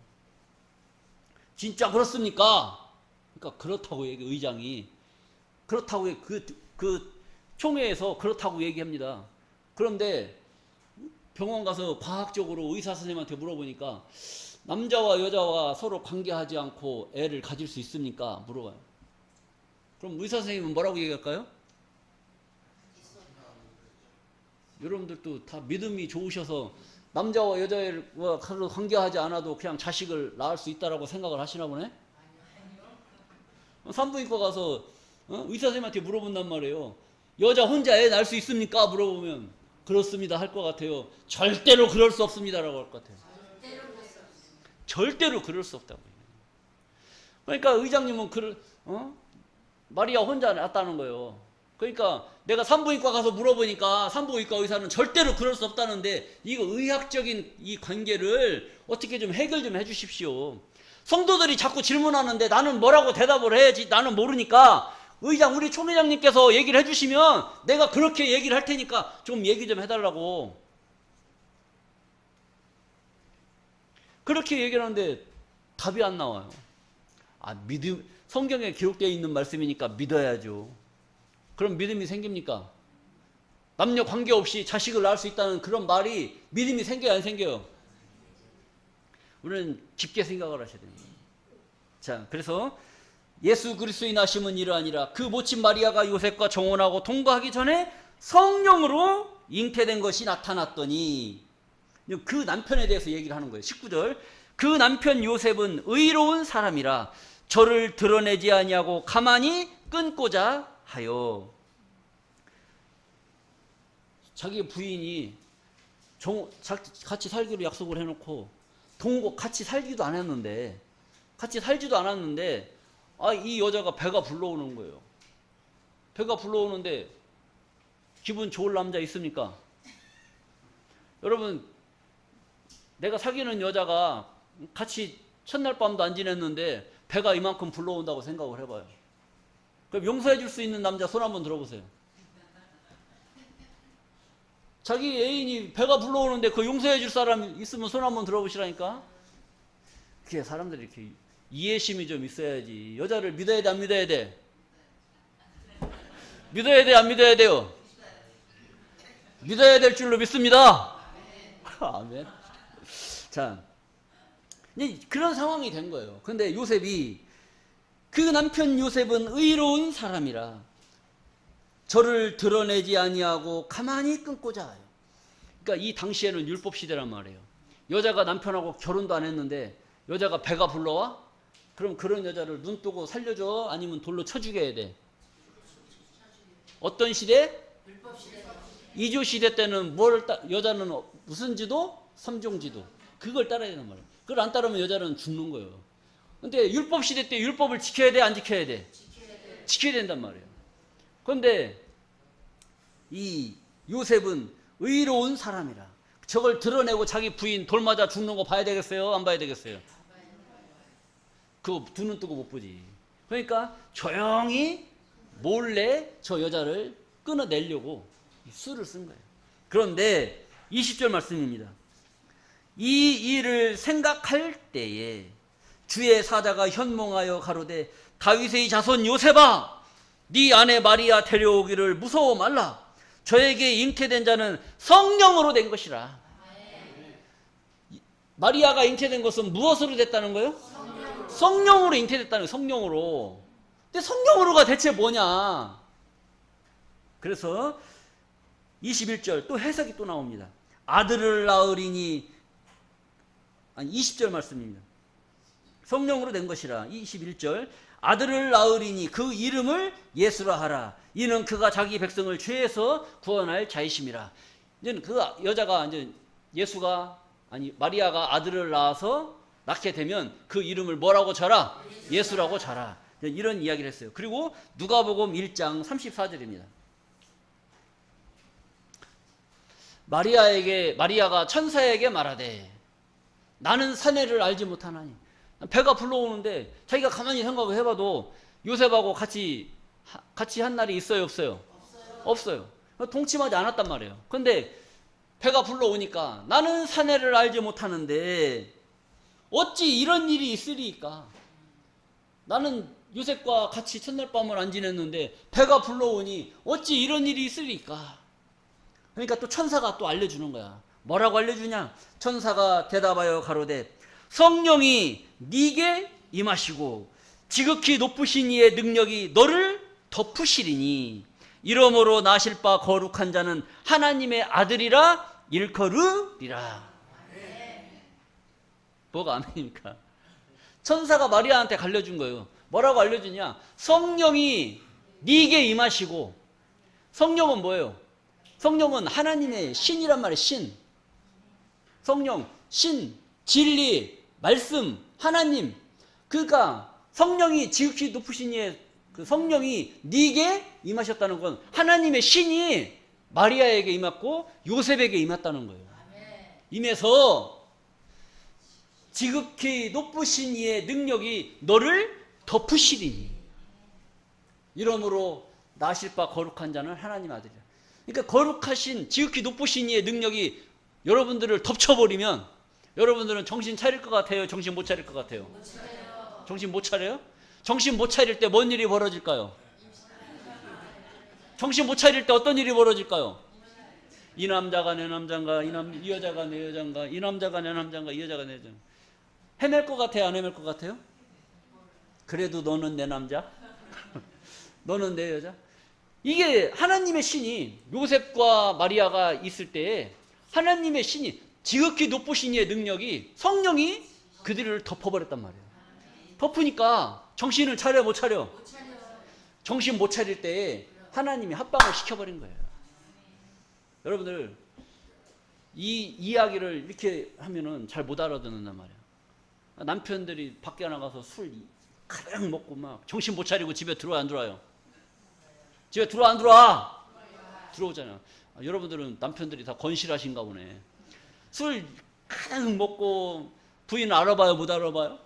진짜 그렇습니까? 그러니까 그렇다고 의장이 그렇다고 그 총회에서 그렇다고 얘기합니다. 그런데 병원 가서 과학적으로 의사 선생님한테 물어보니까 남자와 여자와 서로 관계하지 않고 애를 가질 수 있습니까? 물어봐요. 그럼 의사 선생님은 뭐라고 얘기할까요? 여러분들도 다 믿음이 좋으셔서 남자와 여자와 관계하지 않아도 그냥 자식을 낳을 수 있다라고 생각을 하시나 보네? 산부인과 가서 의사 선생님한테 물어본단 말이에요. 여자 혼자 애 낳을 수 있습니까? 물어보면 그렇습니다 할 것 같아요. 절대로 그럴 수 없습니다라고 할 것 같아요. 절대로 그럴 수 없다고. 그러니까 의장님은 마리아 혼자 낳았다는 거예요. 그러니까 내가 산부인과 가서 물어보니까 산부인과 의사는 절대로 그럴 수 없다는데, 이거 의학적인 이 관계를 어떻게 좀 해결 좀 해주십시오. 성도들이 자꾸 질문하는데 나는 뭐라고 대답을 해야지? 나는 모르니까 의장, 우리 총회장님께서 얘기를 해주시면 내가 그렇게 얘기를 할 테니까 좀 얘기 좀 해달라고. 그렇게 얘기를 하는데 답이 안 나와요. 성경에 기록되어 있는 말씀이니까 믿어야죠. 그럼 믿음이 생깁니까? 남녀 관계없이 자식을 낳을 수 있다는 그런 말이 믿음이 생겨요, 안 생겨요? 우리는 깊게 생각을 하셔야 됩니다. 자, 그래서 예수 그리스도의 나심은 이러하니라. 그 모친 마리아가 요셉과 정혼하고 동거하기 전에 성령으로 잉태된 것이 나타났더니, 그 남편에 대해서 얘기를 하는 거예요. 19절. 그 남편 요셉은 의로운 사람이라 저를 드러내지 아니하고 가만히 끊고자 하여. 자기 부인이 같이 살기로 약속을 해놓고 같이 살지도 않았는데 이 여자가 배가 불러오는 거예요. 배가 불러오는데 기분 좋을 남자 있습니까? 여러분, 내가 사귀는 여자가 같이 첫날 밤도 안 지냈는데 배가 이만큼 불러온다고 생각을 해봐요. 그럼 용서해 줄 수 있는 남자 손 한번 들어보세요. 자기 애인이 배가 불러오는데 그 용서해 줄 사람 있으면 손 한번 들어보시라니까. 그게 사람들이 이렇게 이해심이 좀 있어야지. 여자를 믿어야 돼, 안 믿어야 돼? 믿어야 돼, 안 믿어야 돼요? 믿어야 될 줄로 믿습니다. 아멘. 자, 이제 그런 상황이 된 거예요. 근데 요셉이, 그 남편 요셉은 의로운 사람이라 저를 드러내지 아니하고 가만히 끊고자 하여. 그러니까 이 당시에는 율법 시대란 말이에요. 여자가 남편하고 결혼도 안 했는데 여자가 배가 불러와? 그럼 그런 여자를 눈 뜨고 살려줘? 아니면 돌로 쳐 죽여야 돼? 어떤 시대? 이조 시대 때는 여자는 무슨 지도? 삼종지도. 그걸 따라야 되는 말이에요. 그걸 안 따르면 여자는 죽는 거예요. 근데 율법 시대 때 율법을 지켜야 돼, 안 지켜야 돼? 지켜야 된단 말이에요. 그런데 이 요셉은 의로운 사람이라 저걸 드러내고 자기 부인 돌 맞아 죽는 거 봐야 되겠어요? 안 봐야 되겠어요? 그거 두 눈 뜨고 못 보지. 그러니까 조용히 몰래 저 여자를 끊어내려고 수를 쓴 거예요. 그런데 20절 말씀입니다. 이 일을 생각할 때에 주의 사자가 현몽하여 가로되 다윗의 자손 요셉아, 네 아내 마리아 데려오기를 무서워 말라. 저에게 잉태된 자는 성령으로 된 것이라. 마리아가 잉태된 것은 무엇으로 됐다는 거예요? 성령으로 잉태됐다는 거예요. 성령으로. 근데 성령으로가 대체 뭐냐? 그래서 21절 또 해석이 또 나옵니다. 아들을 낳으리니, 아니 20절 말씀입니다. 성령으로 된 것이라. 21절 아들을 낳으리니 그 이름을 예수라 하라. 이는 그가 자기 백성을 죄에서 구원할 자이심이라. 이제 그 여자가 이제 마리아가 아들을 낳아서 낳게 되면 그 이름을 뭐라고 자라? 예수라고 자라. 이런 이야기를 했어요. 그리고 누가복음 1장 34절입니다. 마리아가 천사에게 말하되 나는 사내를 알지 못하나니. 배가 불러오는데 자기가 가만히 생각을 해봐도 요셉하고 같이 한 날이 있어요, 없어요? 없어요. 동침하지 않았단 말이에요. 근데 배가 불러오니까 나는 사내를 알지 못하는데 어찌 이런 일이 있으리까? 나는 요셉과 같이 첫날 밤을 안 지냈는데 배가 불러오니 어찌 이런 일이 있으리까? 그러니까 또 천사가 또 알려주는 거야. 뭐라고 알려주냐? 천사가 대답하여 가로되 성령이 네게 임하시고 지극히 높으신 이의 능력이 너를 덮으시리니 이러므로 나실 바 거룩한 자는 하나님의 아들이라 일컬으리라. 뭐가 아멘입니까? 천사가 마리아한테 알려준 거예요. 뭐라고 알려주냐? 성령이 네게 임하시고. 성령은 뭐예요? 성령은 하나님의 신이란 말이에요. 신. 성령, 신, 진리, 말씀, 하나님. 그러니까 성령이 지극히 높으신 이의 그 성령이 네게 임하셨다는 건 하나님의 신이 마리아에게 임했고 요셉에게 임했다는 거예요. 임해서 지극히 높으신 이의 능력이 너를 덮으시리니 이러므로 나실 바 거룩한 자는 하나님 아들이라. 그러니까 거룩하신 지극히 높으신 이의 능력이 여러분들을 덮쳐버리면 여러분들은 정신 차릴 것 같아요? 정신 못 차릴 것 같아요? 정신 못 차려요? 정신 못 차릴 때 뭔 일이 벌어질까요? 정신 못 차릴 때 어떤 일이 벌어질까요? 이 남자가 내 남자인가? 이 여자가 내 여자인가? 이 남자가 내 남자인가? 이 여자가 내 여자인가? 헤맬 것 같아요? 안 헤맬 것 같아요? 그래도 너는 내 남자? 너는 내 여자? 이게 하나님의 신이 요셉과 마리아가 있을 때에 하나님의 신이 지극히 높으신 이의 능력이 성령이 그들을 덮어버렸단 말이에요. 덮으니까 정신을 차려 못 차려? 정신 못 차릴 때에 하나님이 합방을 시켜버린 거예요. 여러분들 이 이야기를 이렇게 하면은 잘 못 알아듣는단 말이에요. 남편들이 밖에 나가서 술 가득 먹고 막 정신 못 차리고 집에 들어와 안 들어와요? 집에 들어와 안 들어와? 들어오잖아요. 여러분들은 남편들이 다 건실하신가 보네. 술 가득 먹고 부인 알아봐요? 못 알아봐요?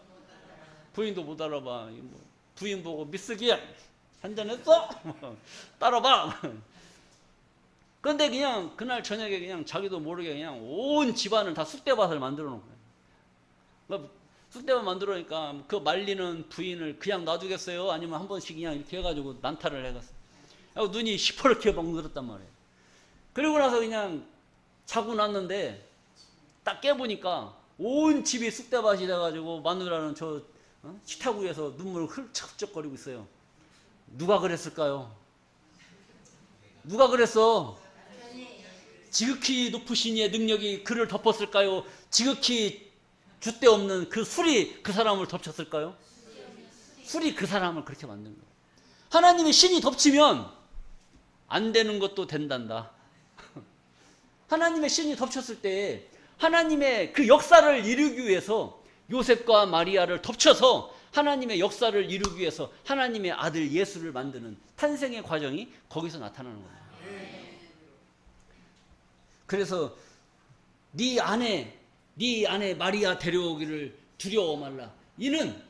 부인도 못 알아봐. 부인 보고 미쓰기 한잔했어? 따라봐. 그런데 그냥 그날 저녁에 그냥 자기도 모르게 그냥 온 집안을 다 쑥대밭을 만들어 놓은 거예요. 쑥대밭 만들어 놓으니까 그 말리는 부인을 그냥 놔두겠어요? 아니면 한 번씩 그냥 이렇게 해가지고 난타를 해갔어요. 하고 눈이 시퍼렇게 막 늘었단 말이에요. 그리고 나서 그냥 자고 났는데 딱 깨보니까 온 집이 쑥대밭이 돼가지고 마누라는 저 식탁 위에서 눈물을 훌쩍훌쩍거리고 있어요. 누가 그랬을까요? 누가 그랬어? 지극히 높으신 이의 능력이 그를 덮었을까요? 지극히 줏대 없는 그 술이 그 사람을 덮쳤을까요? 술이 그 사람을 그렇게 만든 거예요. 하나님의 신이 덮치면 안 되는 것도 된단다. 하나님의 신이 덮쳤을 때 하나님의 그 역사를 이루기 위해서 요셉과 마리아를 덮쳐서 하나님의 역사를 이루기 위해서 하나님의 아들 예수를 만드는 탄생의 과정이 거기서 나타나는 거예요. 그래서 네 안에 마리아 데려오기를 두려워 말라. 이는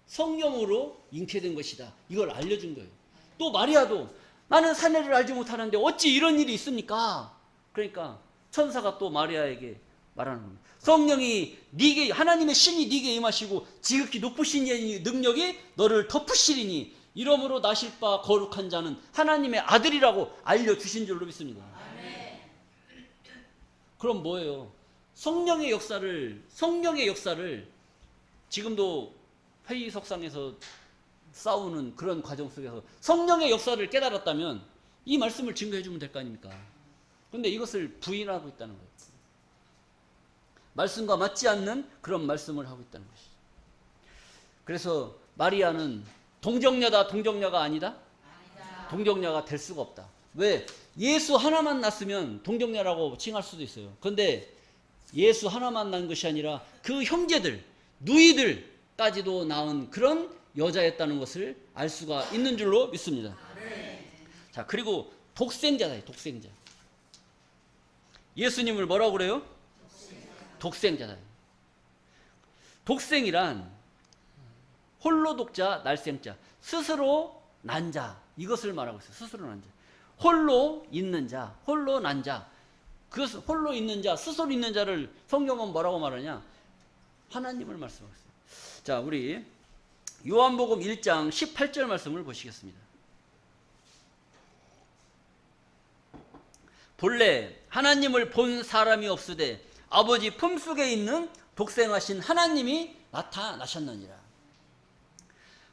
성령으로 잉태된 것이다. 이걸 알려준 거예요. 또 마리아도 나는 사내를 알지 못하는데 어찌 이런 일이 있습니까? 그러니까 천사가 또 마리아에게 말하는 겁니다. 성령이 네게, 하나님의 신이 네게 임하시고 지극히 높으신 이의 능력이 너를 덮으시리니 이러므로 나실 바 거룩한 자는 하나님의 아들이라고 알려주신 줄로 믿습니다. 그럼 뭐예요? 성령의 역사를 지금도 회의석상에서 싸우는 그런 과정 속에서 성령의 역사를 깨달았다면 이 말씀을 증거해 주면 될 거 아닙니까? 그런데 이것을 부인하고 있다는 거예요. 말씀과 맞지 않는 그런 말씀을 하고 있다는 것이죠. 그래서 마리아는 동정녀가 아니다? 동정녀가 될 수가 없다. 왜? 예수 하나만 낳았으면 동정녀라고 칭할 수도 있어요. 그런데 예수 하나만 낳은 것이 아니라 그 형제들, 누이들까지도 낳은 그런 여자였다는 것을 알 수가 있는 줄로 믿습니다. 자, 그리고 독생자다. 독생자. 예수님을 뭐라고 그래요? 독생자다. 독생이란 홀로 독자, 날생자, 스스로 난 자, 이것을 말하고 있어요. 스스로 난 자. 홀로 있는 자, 홀로 난 자. 그 홀로 있는 자, 스스로 있는 자를 성경은 뭐라고 말하냐? 하나님을 말씀하고 있어요. 자, 우리 요한복음 1장 18절 말씀을 보시겠습니다. 본래 하나님을 본 사람이 없으되 아버지 품속에 있는 독생하신 하나님이 나타나셨느니라.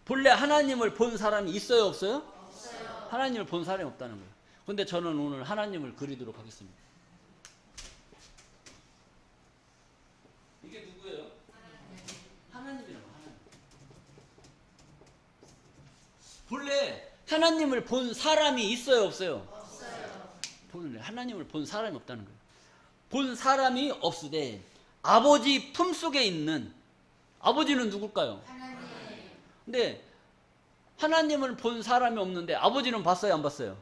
본래 하나님을 본 사람이 있어요, 없어요? 없어요. 하나님을 본 사람이 없다는 거예요. 그런데 저는 오늘 하나님을 그리도록 하겠습니다. 이게 누구예요? 하나님이라고. 하나님. 본래 하나님을 본 사람이 있어요, 없어요? 없어요. 본래 하나님을 본 사람이 없다는 거예요. 본 사람이 없으되 아버지 품속에 있는, 아버지는 누굴까요? 하나님. 근데 하나님을 본 사람이 없는데 아버지는 봤어요, 안 봤어요?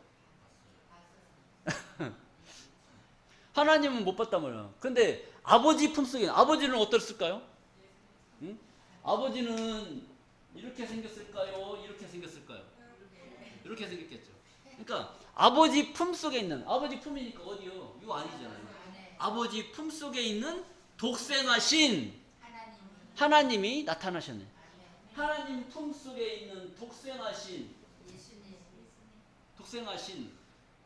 하나님은 못 봤단 말이에요. 근데 아버지 품속에 있는, 아버지는 어떻을까요? 응? 아버지는 이렇게 생겼을까요? 이렇게 생겼을까요? 이렇게 생겼겠죠. 그러니까 아버지 품속에 있는, 아버지 품이니까 어디요? 이거 아니잖아요. 아버지 품속에 있는 독생하신 하나님이 나타나셨네. 하나님 품속에 있는 독생하신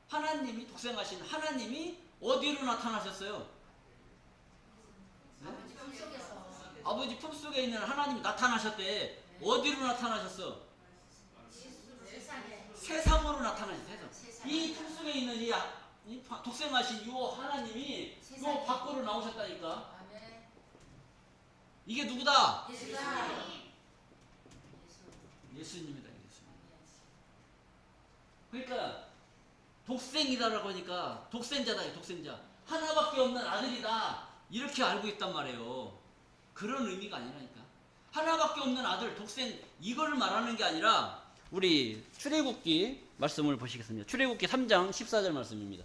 하나님이, 독생하신 하나님이 어디로 나타나셨어요? 네? 아버지 품속에 있는 하나님이 나타나셨대. 어디로 나타나셨어? 세상으로 나타나셨어요. 이 품속에 있는 이 독생하신 이 하나님이 요 밖으로 나오셨다니까. 이게 누구다? 예수님이다. 그러니까 독생이다라고 하니까 독생자다. 독생자. 하나밖에 없는 아들이다. 이렇게 알고 있단 말이에요. 그런 의미가 아니라니까. 하나밖에 없는 아들, 독생, 이걸 말하는 게 아니라 우리 출애굽기 말씀을 보시겠습니다. 출애굽기 3장 14절 말씀입니다.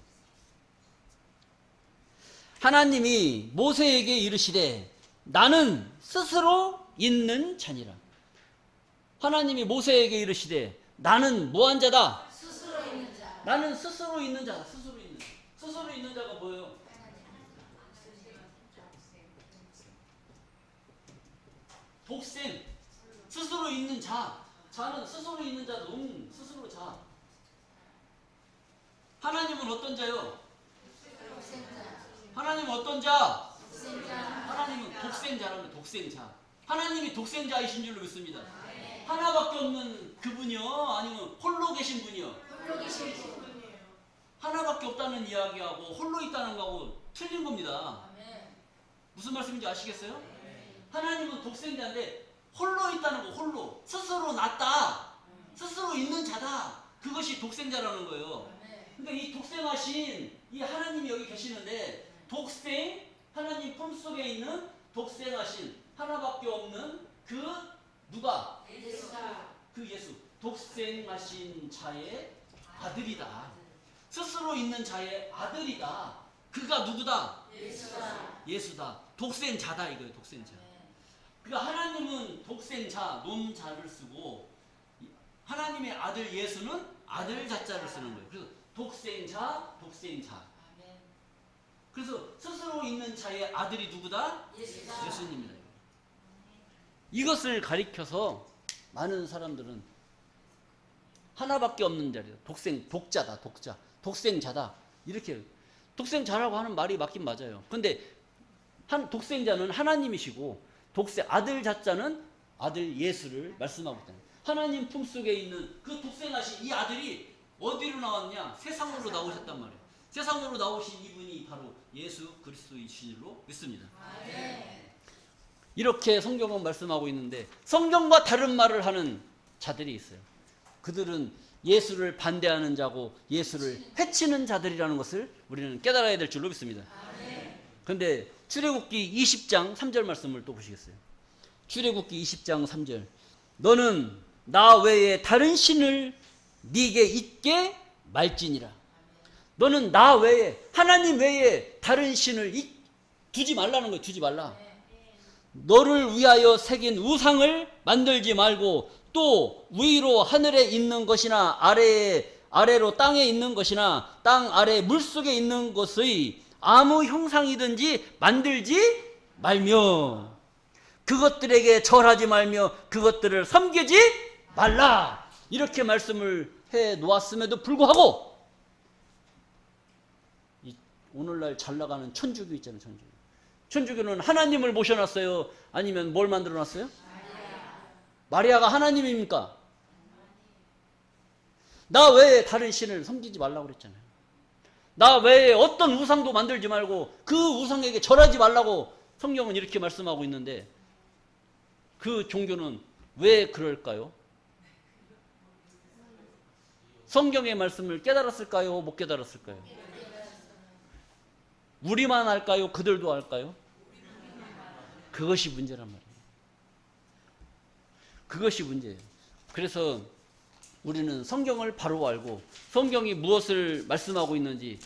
하나님이 모세에게 이르시되 나는 스스로 있는 자니라. 하나님이 모세에게 이르시되 나는 뭐한 자다? 스스로 있는 자. 나는 스스로 있는 자다. 스스로 있는 자가 뭐예요? 독생. 스스로 있는 자. 자는 스스로 있는 자도 스스로 자. 하나님은 어떤 자요? 하나님은 어떤 자? 하나님은 독생자라는 독생자. 하나님이 독생자이신 줄로 믿습니다. 하나밖에 없는 그분이요? 아니면 홀로 계신 분이요? 하나밖에 없다는 이야기하고 홀로 있다는 거하고 틀린 겁니다. 무슨 말씀인지 아시겠어요? 하나님은 독생자인데 홀로 있다는 거, 홀로. 스스로 낫다. 스스로 있는 자다. 그것이 독생자라는 거예요. 그러니까 이 독생하신 이 하나님이 여기 계시는데 독생, 하나님 품속에 있는 독생하신 하나밖에 없는 그 누가? 그 예수. 독생하신 자의 아들이다. 스스로 있는 자의 아들이다. 그가 누구다? 예수다. 독생자다 이거예요. 독생자. 그러니까 하나님은 독생자, 놈자를 쓰고 하나님의 아들 예수는 아들 자자를 쓰는 거예요. 그래서 독생자, 독생자. 그래서 스스로 있는 자의 아들이 누구다? 예수님이다. 이것을 가리켜서 많은 사람들은 하나밖에 없는 자리다. 독자다, 독자. 독생자다. 이렇게 독생자라고 하는 말이 맞긴 맞아요. 근데 독생자는 하나님이시고 아들 자자는 아들 예수를 말씀하고 있다. 하나님 품속에 있는 그 독생하신 이 아들이 어디로 나왔냐? 세상으로 나오셨단 말이에요. 세상으로 나오신 이분이 바로 예수 그리스도이신 줄로 믿습니다. 이렇게 성경은 말씀하고 있는데 성경과 다른 말을 하는 자들이 있어요. 그들은 예수를 반대하는 자고 예수를 해치는 자들이라는 것을 우리는 깨달아야 될 줄로 믿습니다. 그런데 출애굽기 20장 3절 말씀을 또 보시겠어요? 출애굽기 20장 3절. 너는 나 외에 다른 신을 네게 있게 말지니라. 너는 나 외에, 하나님 외에 다른 신을 두지 말라는 거예요. 두지 말라. 너를 위하여 새긴 우상을 만들지 말고 또 위로 하늘에 있는 것이나 아래로 땅에 있는 것이나 땅 아래 물속에 있는 것의 아무 형상이든지 만들지 말며 그것들에게 절하지 말며 그것들을 섬기지 말라. 이렇게 말씀을 해 놓았음에도 불구하고 오늘날 잘 나가는 천주교 있잖아요. 천주교는 하나님을 모셔놨어요? 아니면 뭘 만들어놨어요? 마리아가 하나님입니까? 나 외에 다른 신을 섬기지 말라고 그랬잖아요. 나 외에 어떤 우상도 만들지 말고 그 우상에게 절하지 말라고 성경은 이렇게 말씀하고 있는데 그 종교는 왜 그럴까요? 성경의 말씀을 깨달았을까요? 못 깨달았을까요? 우리만 할까요? 그들도 할까요? 그것이 문제란 말이에요. 그것이 문제예요. 그래서 우리는 성경을 바로 알고 성경이 무엇을 말씀하고 있는지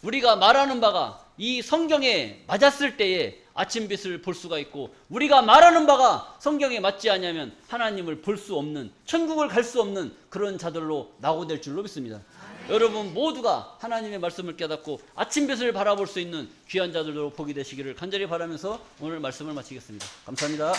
우리가 말하는 바가 이 성경에 맞았을 때에 아침빛을 볼 수가 있고 우리가 말하는 바가 성경에 맞지 않으면 하나님을 볼 수 없는 천국을 갈 수 없는 그런 자들로 낙오될 줄로 믿습니다. 여러분 모두가 하나님의 말씀을 깨닫고 아침빛을 바라볼 수 있는 귀한 자들로 보게 되시기를 간절히 바라면서 오늘 말씀을 마치겠습니다. 감사합니다.